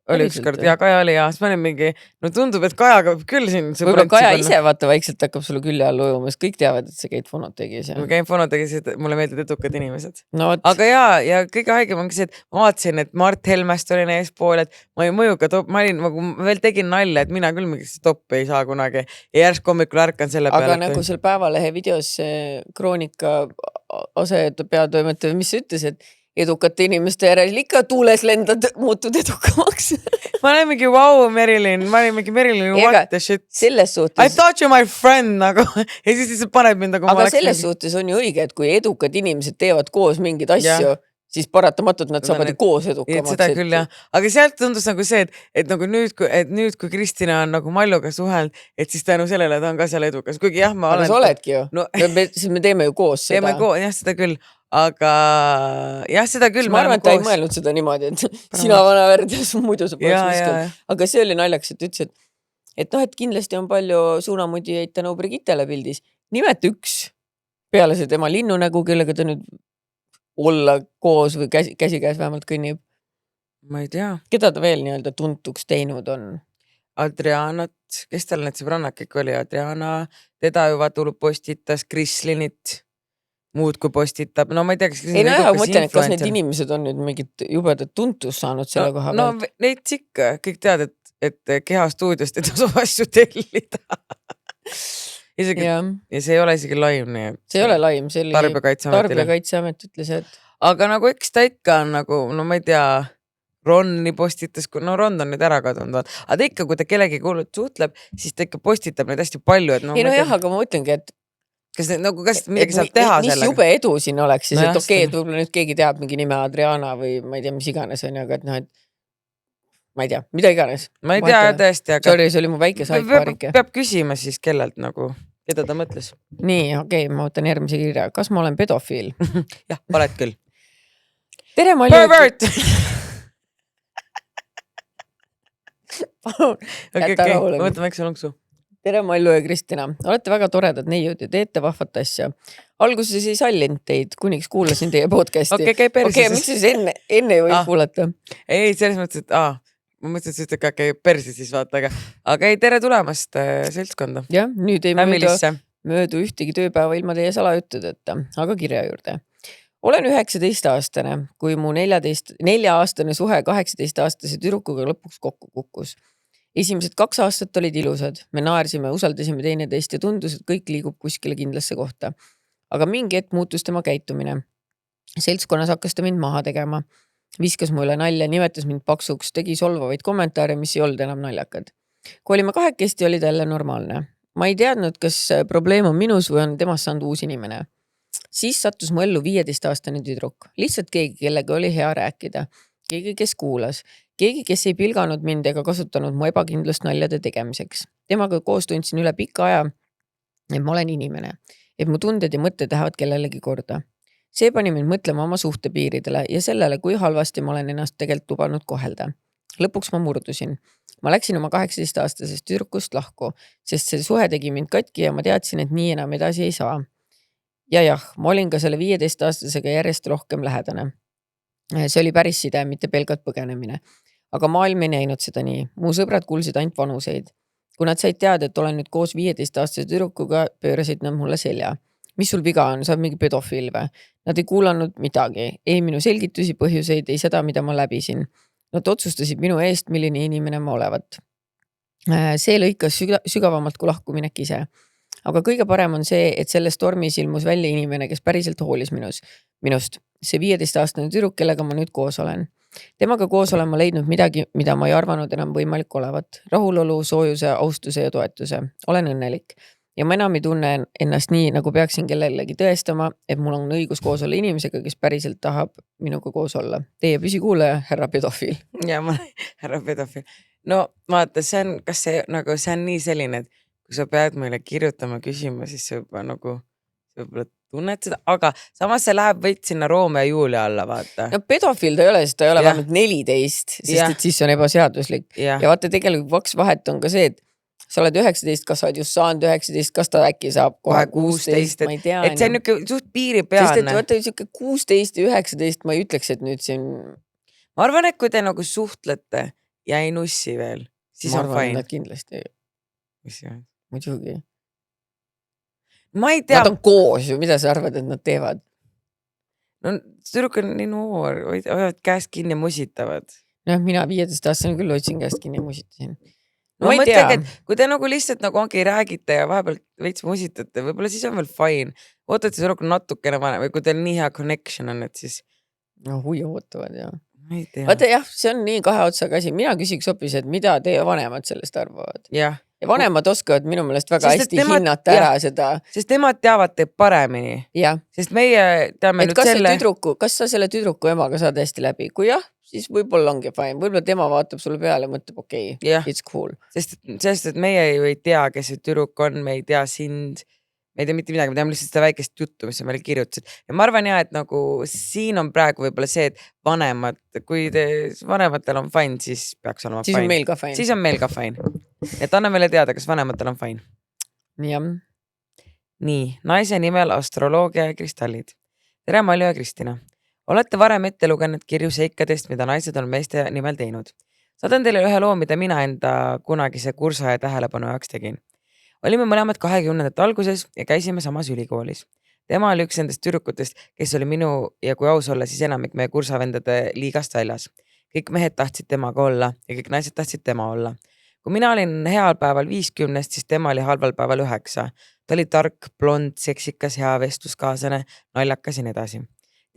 Oli ükskord ja Kaja oli ja siis ma olin mingi, no tundub, et Kajaga küll siin... Võib-olla Kaja ise vaata vaikselt hakkab sulle külje all ujumas, kõik teavad, et sa käid Fonoteegis. Ma käin Fonoteegis, et mulle meeldivad edukad inimesed. No, aga ja kõige haigem on see, et ma vaatasin, et Mart Helmest olin eespool, et ma olin mõjuga top, ma veel tegin nalja, et mina küll mingit toppi ei saa kunagi ja järsk hommikul ärkan selle peale. Aga nagu seal Päevalehe videos Kroonika peatoimetaja, mis ütles, et edukate inimeste järel ikka tuules lendad, muutud edukamaks. Ma olin mingi Merilin, what the shit. Selles suhtes... I thought you my friend, nagu. Ja siis lihtsalt paneb mind nagu... Aga selles suhtes on ju õige, et kui edukad inimesed teevad koos mingid asju, siis paratamatult nad saavad koos edukamaks. Seda küll, jah. Aga sealt tundus nagu see, et nagu nüüd, kui Kristina on nagu Malluga suheld, et siis tänu sellele ta on ka seal edukas. Kuigi jah, ma olen... Aga sa oledki ju. No, me teeme ju koos seda. Teeme koos, jah, seda küll. Aga jah, seda küll. Ma arvan, et ta ei mõelnud seda niimoodi, et sina vana verd ja muidu sa poleks viskanud. Aga see oli naljaks, et ütles, et noh, et kindlasti on palju suunamudijaid tänu Brigittele pildis. Nimeta üks peale see tema linnunägu, kellega ta nüüd olla koos või käsikäes vähemalt kõnnib. Ma ei tea. Keda ta veel nii-öelda tuntuks teinud on? Adrianat, kes tal need sõbrannad kõik oli? Adriana, teda juba tuleb postitas, Krislinit. Muud kui postitab, no ma ei tea, kas ei no jah, mõtlen, et kas need inimesed on nüüd mingid jubedat tuntus saanud selle koha pealt? No neid ikka, kõik tead, et Kehastuudiost ei tasu asju tellida. Isegi, ja see ei ole isegi laim, nii et... See ei ole laim, see oli Tarbijakaitseamet ütles, et... Aga nagu eks ta ikka on nagu, no ma ei tea, Ronni postitas, no Ron on nüüd ära kadunud, aga ta ikka, kui ta kellegi kuulud suhtleb, siis ta ikka postitab neid hästi palju, et no... Ei no jah, aga ma mõtlengi, et kas midagi saab teha sellega? Mis jube edu siin oleks siis, et okei, et võib-olla nüüd keegi teab mingi nime Adriana või ma ei tea, mis iganes on, aga et noh, et ma ei tea, mida iganes. Ma ei tea tõesti, aga... Sorry, see oli mu väike saikpaarike. Peab küsima siis kellelt nagu, keda ta mõtles. Nii, okei, ma võtan järgmise kirja. Kas ma olen pedofiil? Jah, oled küll. Tere, Malju! Pervert! Palun, jäta rahule. Võtame eks lõnksu. Tere, Mallu ja Kristina. Olete väga toredad neiud ja teete vahvat asja. Alguses ei sallinud teid, kuniks kuulasin teie podcasti. Okei, miks siis enne ei või kuulata? Ei, selles mõttes, et ma mõtlesin, et käi persi siis vaata, aga ei, tere tulemast seltskonda. Jah, nüüd ei möödu ühtegi tööpäeva ilma teie salajuttudeta, aga kirja juurde. Olen 19-aastane, kui mu 4-aastane suhe 18-aastase tüdrukuga lõpuks kokku kukkus. Esimesed 2 aastat olid ilusad. Me naersime, usaldasime teineteist ja tundus, et kõik liigub kuskile kindlasse kohta. Aga mingi hetk muutus tema käitumine. Seltskonnas hakkas ta mind maha tegema. Viskas mulle nalja, nimetas mind paksuks, tegi solvavaid kommentaare, mis ei olnud enam naljakad. Kui olime kahekesti, oli ta jälle normaalne. Ma ei teadnud, kas probleem on minus või on temast saanud uus inimene. Siis sattus mu ellu 15-aastane tüdruk. Lihtsalt keegi, kellega oli hea rääkida. Keegi, kes kuulas. Keegi, kes ei pilganud mind ega kasutanud mu ebakindlust naljade tegemiseks. Temaga koos tundsin üle pika aja, et ma olen inimene. Et mu tunded ja mõtted lähevad kellelegi korda. See pani mind mõtlema oma suhtepiiridele ja sellele, kui halvasti ma olen ennast tegelikult lubanud kohelda. Lõpuks ma murdusin. Ma läksin oma 18-aastasest tüdrukust lahku, sest see suhe tegi mind katki ja ma teadsin, et nii enam edasi ei saa. Ja jah, ma olin ka selle 15-aastasega järjest rohkem lähedane. See oli päris side, mitte pelgalt põgenemine. Aga maailm ei näinud seda nii. Mu sõbrad kuulsid ainult vanuseid. Kui nad said teada, et olen nüüd koos 15-aastase tüdrukuga, pöörasid nad mulle selja. Mis sul viga on? Sa oled mingi pedofiil või? Nad ei kuulanud midagi. Ei minu selgitusi, põhjuseid, ei seda, mida ma läbisin. Nad otsustasid minu eest, milline inimene ma olevat. See lõikas sügavamalt kui lahkuminek ise. Aga kõige parem on see, et selles tormis ilmus välja inimene, kes päriselt hoolis minust. See 15-aastane tüdruk, kellega ma nüüd koos olen. Temaga koos olen ma leidnud midagi, mida ma ei arvanud enam võimalik olevat. Rahulolu, soojuse, austuse ja toetuse. Olen õnnelik. Ja ma enam ei tunne ennast nii, nagu peaksin kellelegi tõestama, et mul on õigus koos olla inimesega, kes päriselt tahab minuga koos olla. Teie püsikuulaja, härra pedofiil. Ja ma härra pedofiil. No vaata, see on, kas see nagu, see on nii selline, et kui sa pead meile kirjutama küsima, siis sa juba nagu, sa võib-olla tunned seda, aga samas see läheb võit sinna Roome ja Julia alla, vaata. No pedofiil ta ei ole, sest ta ei ole Jah. vähemalt 14, sest Jah. et siis on ebaseaduslik. Jah. Ja vaata tegelikult kaks vahet on ka see, et sa oled 19, kas sa oled just saanud 19, kas ta äkki saab kohe 16, ma ei tea. Et see on niuke suht Sest et piiripealne. vaata siuke 16 ja 19, ma ei ütleks, et nüüd siin Ma arvan, et kui te nagu suhtlete ja ei nussi veel, siis ma on arvan, fine. nad kindlasti, Mis see on? muidugi. Ma ei tea, Nad on koos ju, mida sa arvad, et nad teevad? no tüdruk on nii noor, hoiavad käest kinni ja musitavad. Noh, mina 15-aastane küll otsin käest kinni ja musitasin. No ma ei mõtlegi, tea. et kui te nagu lihtsalt nagu ongi räägite ja vahepeal veits musitate, võib-olla siis on veel fine. Ootate see rohkem natukene vanem või kui teil nii hea connection on, et siis No hui ootavad ja. ma ei tea. Vaata jah, see on nii kahe otsaga asi. Mina küsiks hoopis, et mida teie vanemad sellest arvavad. Jah, Ja vanemad oskavad minu meelest väga Sest et hästi nemad- hinnata ära jah. seda. sest nemad teavad teid paremini, Jah. sest meie teame Et nüüd selle, kas sa selle tüdruku emaga saad hästi läbi? Kui jah, siis võib-olla ongi fine. Võib-olla tema vaatab sulle peale ja mõtleb, okei, jah, it's cool. sest et meie ju ei tea, kes see tüdruk on, me ei tea sind, me ei tea mitte midagi, me teame lihtsalt seda väikest juttu, mis sa meile kirjutasid. Ja ma arvan jah, et nagu siin on praegu võib-olla see, et vanemad, kui vanematel on fine, siis peaks olema Siis on fine. meil ka fine. Siis on meil ka fine. Et anna meile teada, kas vanematel on fine. Jah. Nii, naise nimel astroloogia ja kristallid. Tere, Malju ja Kristina. Olete varem ette lugenud kirju seikadest, mida naised on meeste nimel teinud. Saadan teile ühe loo, mida mina enda kunagise kursa ja tähelepanu jaoks tegin. Olime mõlemad 20. alguses ja käisime samas ülikoolis. Tema oli üks nendest tüdrukutest, kes oli minu ja kui aus olla, siis enamik meie kursavendade liigast väljas. Kõik mehed tahtsid temaga olla ja kõik naised tahtsid tema olla. Kui mina olin heal päeval 50, siis tema oli halval päeval 9. Ta oli tark, blond, seksikas, hea vestluskaaslane, naljakas ja nii edasi.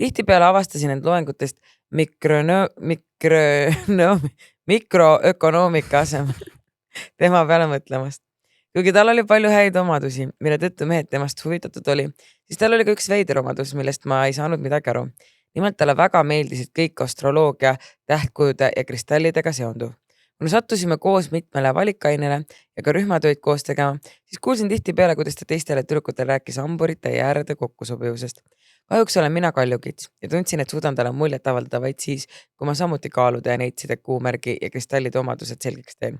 Tihtipeale avastasin end loengutest mikroökonoomika asemel tema peale mõtlemast. Kuigi tal oli palju häid omadusi, mille tõttu mehed temast huvitatud oli, siis tal oli ka üks veider omadus, millest ma ei saanud midagi aru. Nimelt talle väga meeldisid kõik astroloogia, tähtkujude ja kristallidega seonduv. Kui sattusime koos mitmele valikainele ja ka rühmatööd koos tegema, siis kuulsin tihtipeale, kuidas ta teistele tüdrukutele rääkis hamburite ja äärede kokkusobivusest. Kahjuks olen mina kaljukits ja tundsin, et suudan talle muljet avaldada vaid siis, kui ma samuti kaaluda ja neitsida kuumärgi ja kristallide omadused selgeks teen.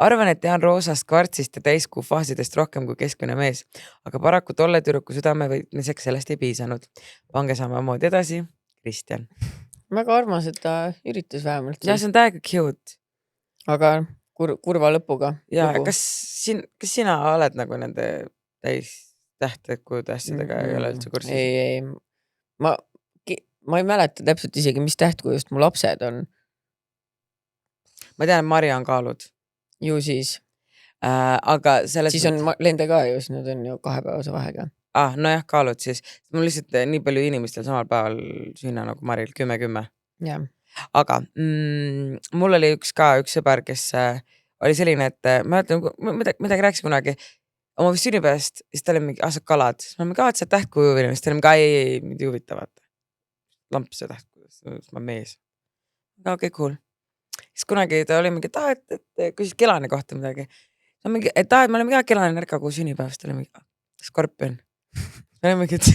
Arvan, et tean roosast, kvartsist ja täiskuu faasidest rohkem kui keskmine mees, aga paraku tolle tüdruku südame võitmiseks sellest ei piisanud. Pange samamoodi edasi, Kristjan. Väga armas, et ta üritas vähemalt. Ja see on täiega cute. Aga kurva lõpuga. Ja kas sina oled nagu nende täis tähtekujude asjadega ei ole üldse kursis? Ei. Ma ei mäleta täpselt isegi, mis tähtkujust mu lapsed on. Ma tean, et Marja on kaalud. Ju siis. Aga selles Siis on lende ka ju, nüüd on ju 2 päevase vahega. Nojah, kaalud siis. Mul lihtsalt nii palju inimestel samal päeval sünna nagu Maril 10-10. Jah. Aga mul oli üks sõber, kes oli selline, et ma ütlen, midagi rääkis kunagi oma sünnipäevast, siis ta oli mingi aastad kalad. Siis ma mingi, et see tähtkuju või siis ta oli mingi, ei, mind ei huvitavad. Lampse tähtkuju, ma mees. Okei, cool. Siis kunagi ta oli mingi, et küsis Kelane kohta midagi. Mingi, et ma olin mingi Kelane närka kuu sünnipäevast, ta oli mingi skorpion. Ma olin mingi, et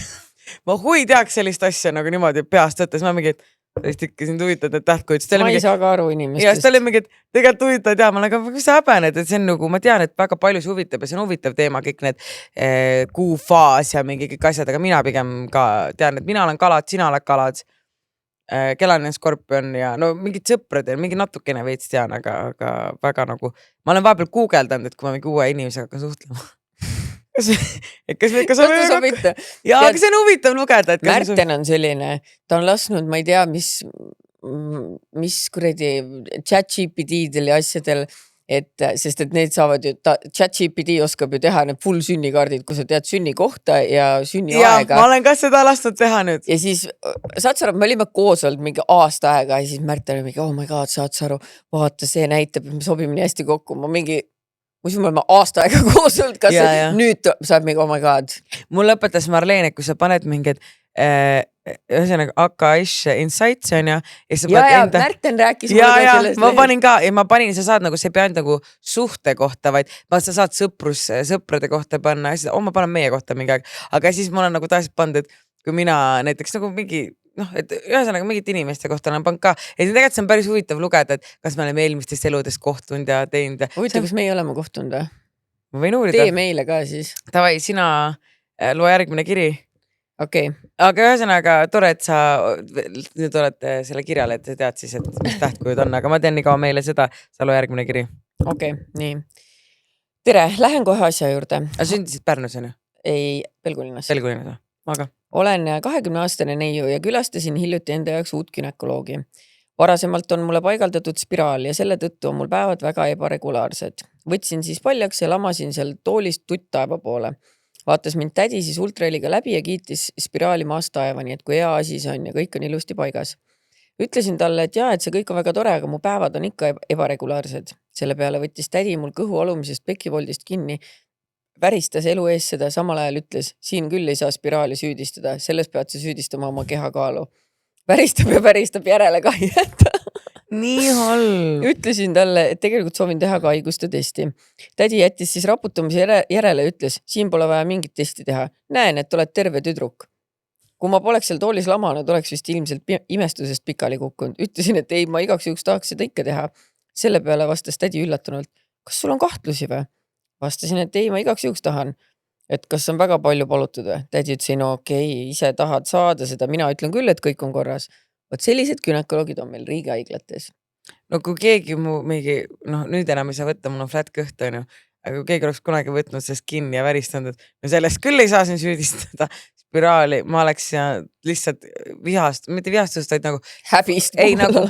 ma hui teaks sellist asja nagu niimoodi peast võttes, ma mingi, et ikka sind huvitad need tähtkujud. Ma ei saa ka aru inimestest. Ja siis ta oli mingi, et tegelikult huvitavad ja ma olen ka, mis sa häbened, et see on nagu, ma tean, et väga palju see huvitab ja see on huvitav teema, kõik need kuufaas ja mingi kõik asjad, aga mina pigem ka tean, et mina olen kalad, sina oled kalad. Kelane skorpion ja no mingid sõpradel, mingi natukene veits tean, aga väga nagu, ma olen vahepeal guugeldanud, et kui ma mingi uue inimesega hakkan suhtlema. Kas sobite? Ja, aga see on huvitav lugeda. Märten on selline, ta on lasknud, ma ei tea, mis kuradi ChatGPT-del ja asjadel sest et need saavad ju, ChatGPT oskab ju teha need full sünnikaardid, kus sa tead sünnikohta ja sünniaega. ma olen ka seda lasknud teha nüüd. Ja siis, saad sa aru, me olime koos olnud mingi aasta aega ja siis Märt oli mingi, oh my god, saad sa aru, vaata, see näitab, et me sobime nii hästi kokku. Ma mingi, muidu me oleme aasta aega koos olnud, kas nüüd saab mingi, oh my god. Mul lõpetas Marleen, et kui sa paned mingid ühesõnaga AKS Insights on ja Märten rääkis ma panin ka ja ma panin, sa saad nagu, see ei pea nagu suhte kohta, vaid sa saad sõprade kohta panna ja siis, ma panen meie kohta mingi aeg, aga siis ma olen nagu taas pannud, et kui mina näiteks nagu mingi et ühesõnaga mingit inimeste kohta olen pannud ka, et tegelikult see on päris huvitav lugeda, et kas me oleme eelmistes eludes kohtunud ja teinud. Huvitav, kas meie oleme kohtunud või? Ma võin uurida. Tee meile ka siis. Tavai, sina loe järgmine kiri. Okay. Aga ühesõnaga tore, et sa nüüd olete selle kirjale, et sa tead siis, et mis tähtkujud on, aga ma teen nii kaua meile seda, sa loe järgmine kiri. Okei, nii. Tere, lähen kohe asja juurde. Aga sündisid Pärnus on ju? Ei, Pelgulinnas. Pelgulinnas, aga? Olen 20-aastane neiu ja külastasin hiljuti enda jaoks uut günekoloogi. Varasemalt on mulle paigaldatud spiraal ja selle tõttu on mul päevad väga ebaregulaarsed. Võtsin siis paljaks ja lamasin seal toolist tuttaeva poole. Vaatas mind tädi siis ultraheliga läbi ja kiitis spiraali maast taevani, et kui hea asi see on ja kõik on ilusti paigas. Ütlesin talle, et jaa, et see kõik on väga tore, aga mu päevad on ikka ebaregulaarsed. Selle peale võttis tädi mul kõhu alumisest pekivoldist kinni, väristas elu ees seda, samal ajal ütles, siin küll ei saa spiraali süüdistada, selles pead sa süüdistama oma kehakaalu. Väristab järele ka ei jätta. Nii halb. Ütlesin talle, et tegelikult soovin teha ka haiguste testi. Tädi jättis siis raputamise järele ja ütles, siin pole vaja mingit testi teha. Näen, et oled terve tüdruk. Kui ma poleks seal toolis lamanud, oleks vist ilmselt imestusest pikali kukkunud. Ütlesin, et ei, ma igaks juhuks tahaks seda ikka teha. Selle peale vastas tädi üllatunult. Kas sul on kahtlusi või? Vastasin, et ei, ma igaks juhuks tahan. Et kas on väga palju palutud või? Tädi ütles, no okei, ise tahad saada seda. Mina ütlen küll, et kõik on korras. Võt sellised gynekoloogid on meil riigihaiglates. No kui keegi mu mingi, nüüd enam ei saa võtta, mul on flat kõht on ju, aga kui keegi oleks kunagi võtnud sellest kinni ja väristanud, no sellest küll ei saa siin süüdistada spiraali, ma oleks lihtsalt mitte vihastust, vaid nagu häbist. Ei nagu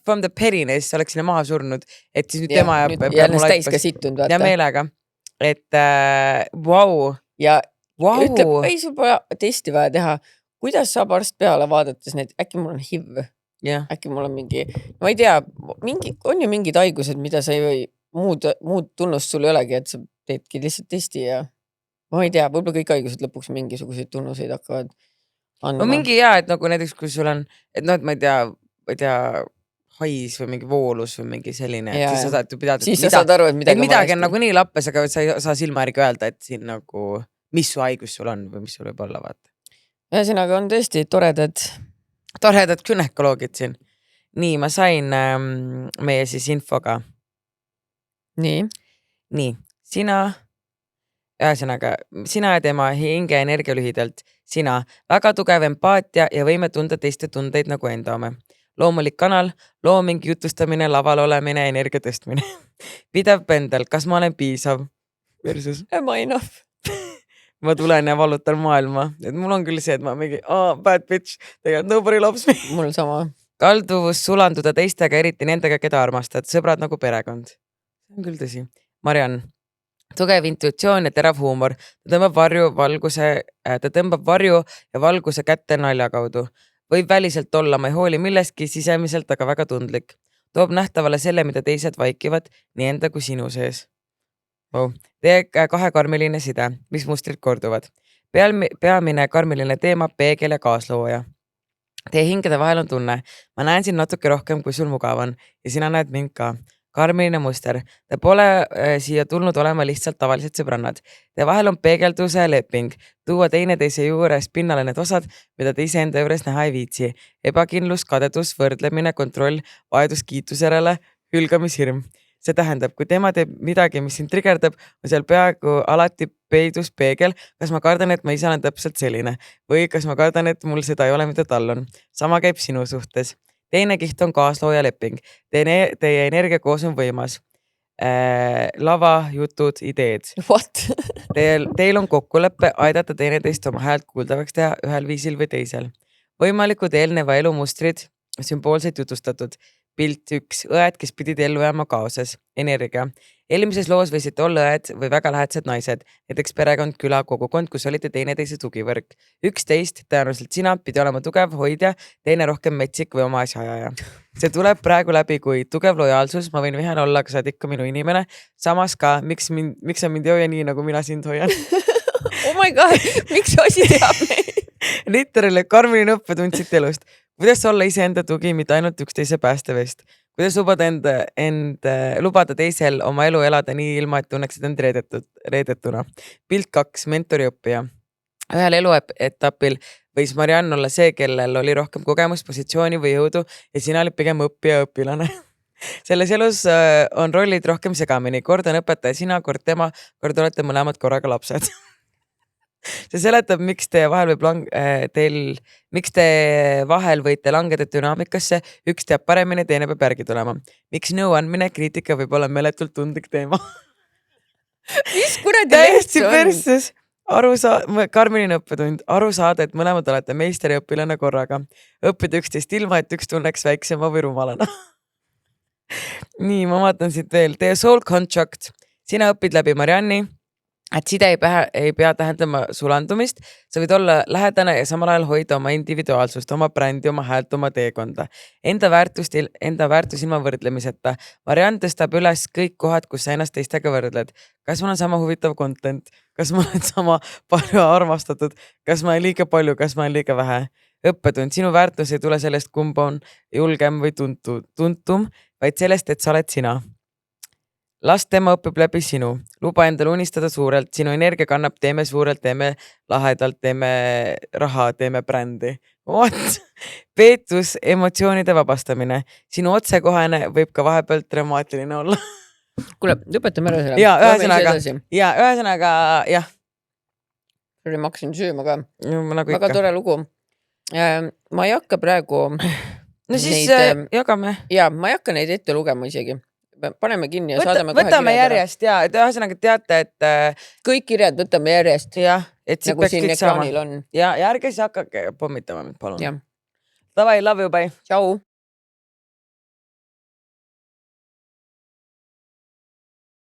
from the periness oleks sinna maha surnud, et siis nüüd tema ja ennast täis ka situnud. Ja meelega, et vau. Ja ütleb, ei sul pole testi vaja teha. Kuidas saab arst peale vaadates neid, äkki mul on HIV, äkki mul on mingi, ma ei tea, on ju mingid haigused, mida sa ei või, muud tunnust sul ei olegi, et sa teedki lihtsalt testi ja ma ei tea, võib-olla kõik haigused lõpuks mingisuguseid tunnuseid hakkavad andma. No mingi hea, et nagu näiteks, kui sul on, et et ma ei tea, hais või mingi voolus või mingi selline, et siis sa saad ju pidada, siis sa saad aru, et midagi on nagu nii lappes, aga sa ei saa silma järgi öelda, et siin nagu, mis su haigus sul on või mis sul võib olla, vaata. Ühesõnaga on tõesti toredad gynekoloogid siin. Nii, ma sain meie siis infoga. Nii, sina ja tema hinge energia lühidalt. Sina, väga tugev empaatia ja võime tunda teiste tundeid nagu enda ome. Loomulik kanal, looming, jutustamine, laval olemine, energia tõstmine. Pidev pendel, kas ma olen piisav? Versus. Am I enough? Ma tulen ja valutan maailma. Et mul on küll see, et ma mingi, bad bitch, tegelikult nobody loves me. Mul sama. Kalduvus sulanduda teistega, eriti nendega, keda armastad. Sõbrad nagu perekond. See on küll tõsi. Mariann, tugev intuitsioon ja terav huumor. Ta tõmbab varju ja valguse kätte nalja kaudu. Võib väliselt olla, ma ei hooli millestki, sisemiselt aga väga tundlik. Toob nähtavale selle, mida teised vaikivad, nii enda kui sinu sees. Tee kahekarmiline side, mis mustrid korduvad. Peamine karmiline teema, peegel ja kaaslooja. Teie hingede vahel on tunne. Ma näen siin natuke rohkem, kui sul mugav on ja sina näed mind ka. Karmiline muster. Te pole siia tulnud olema lihtsalt tavalised sõbrannad. Te vahel on peegelduse leping. Tuua teineteise juures pinnale need osad, mida te ise enda juures näha ei viitsi. Ebakindlus, kadedus, võrdlemine, kontroll, vaedus kiitusjärele, hülgamishirm. See tähendab, kui tema teeb midagi, mis sind trigerdab, on seal peaaegu alati peidus peegel, kas ma kardan, et ma ise olen täpselt selline või kas ma kardan, et mul seda ei ole, mida tal on. Sama käib sinu suhtes. Teine kiht on kaaslooja leping. Teie energia koos on võimas. Lava, jutud, ideed. What? Teil on kokkuleppe aidata teineteist oma häält kuuldavaks teha ühel viisil või teisel. Võimalikud eelneva elumustrid, sümboolselt jutustatud. Pilt 1. Õed, kes pidid ellu jääma kaoses. Energia. Eelmises loos võisite olla õed või väga lähedased naised, näiteks perekond, küla, kogukond, kus olite teineteise tugivõrk. 11. Tõenäoliselt sina pidi olema tugev hoidja, teine rohkem metsik või oma asja ajaja. See tuleb praegu läbi kui tugev lojaalsus, ma võin vihane olla, aga sa oled ikka minu inimene. Samas ka, miks sa mind ei hoia nii, nagu mina sind hoian? Oh my god, miks asi teab neid? Litterile karmiline õppetund siit elust. Kuidas olla iseenda tugi, mitte ainult üksteise päästevest? Kuidas lubada teisel oma elu elada nii ilma, et tunneksid end reedetuna? Pilt 2. Mentori õppija. Ühel eluetapil võis Mariann olla see, kellel oli rohkem kogemust, positsiooni või jõudu ja sina olid pigem õppija õpilane. Selles elus on rollid rohkem segamini. Kord on õpetaja sina, kord tema, kord olete mõlemad korraga lapsed. See seletab, miks te vahel võite langeda dünaamikasse, üks teab paremini, teine peab järgi tulema. Miks nõuandmine, kriitika võib olla meeletult tundlik teema? Mis kuradi täiesti perses. Karmiline õppetund. Aru saada, et mõlemad olete meisteri õpilane korraga. Õppida üksteist ilma, et üks tunneks väiksema või rumalana. Nii, ma vaatan siit veel. Teie soul contract. Sina õpid läbi Marianni. Et side ei pea tähendama sulandumist, sa võid olla lähedane ja samal ajal hoida oma individuaalsust, oma brändi, oma häält, oma teekonda. Enda väärtus ilma võrdlemiseta. Mariann tõstab üles kõik kohad, kus sa ennast teistega võrdled. Kas mul on sama huvitav content? Kas ma olen sama palju armastatud? Kas ma olen liiga palju? Kas ma olen liiga vähe? Õppetund. Sinu väärtus ei tule sellest, kumb on julgem või tuntum, vaid sellest, et sa oled sina. Las tema õpib läbi sinu. Luba endale unistada suurelt. Sinu energia kannab, teeme suurelt, teeme lahedalt, teeme raha, teeme brändi. What? Peetus, emotsioonide vabastamine. Sinu otsekohane võib ka vahepealt dramaatiline olla. Kuule, lõpetame ära selle. Ühesõnaga, jah. Ma hakkasin sööma ka. Nagu väga tore lugu. Ma ei hakka praegu... No siis jagame. Ja, ma ei hakka neid ette lugema isegi. Paneme kinni ja saadame kohe võtame järjest ja ühesõnaga teate, et kõik kirjad võtame järjest. Jah, et nagu siin ekraanil on. Ja ärge siis hakake pommitama mind, palun. Ja. Davai, love you, bye. Tšau.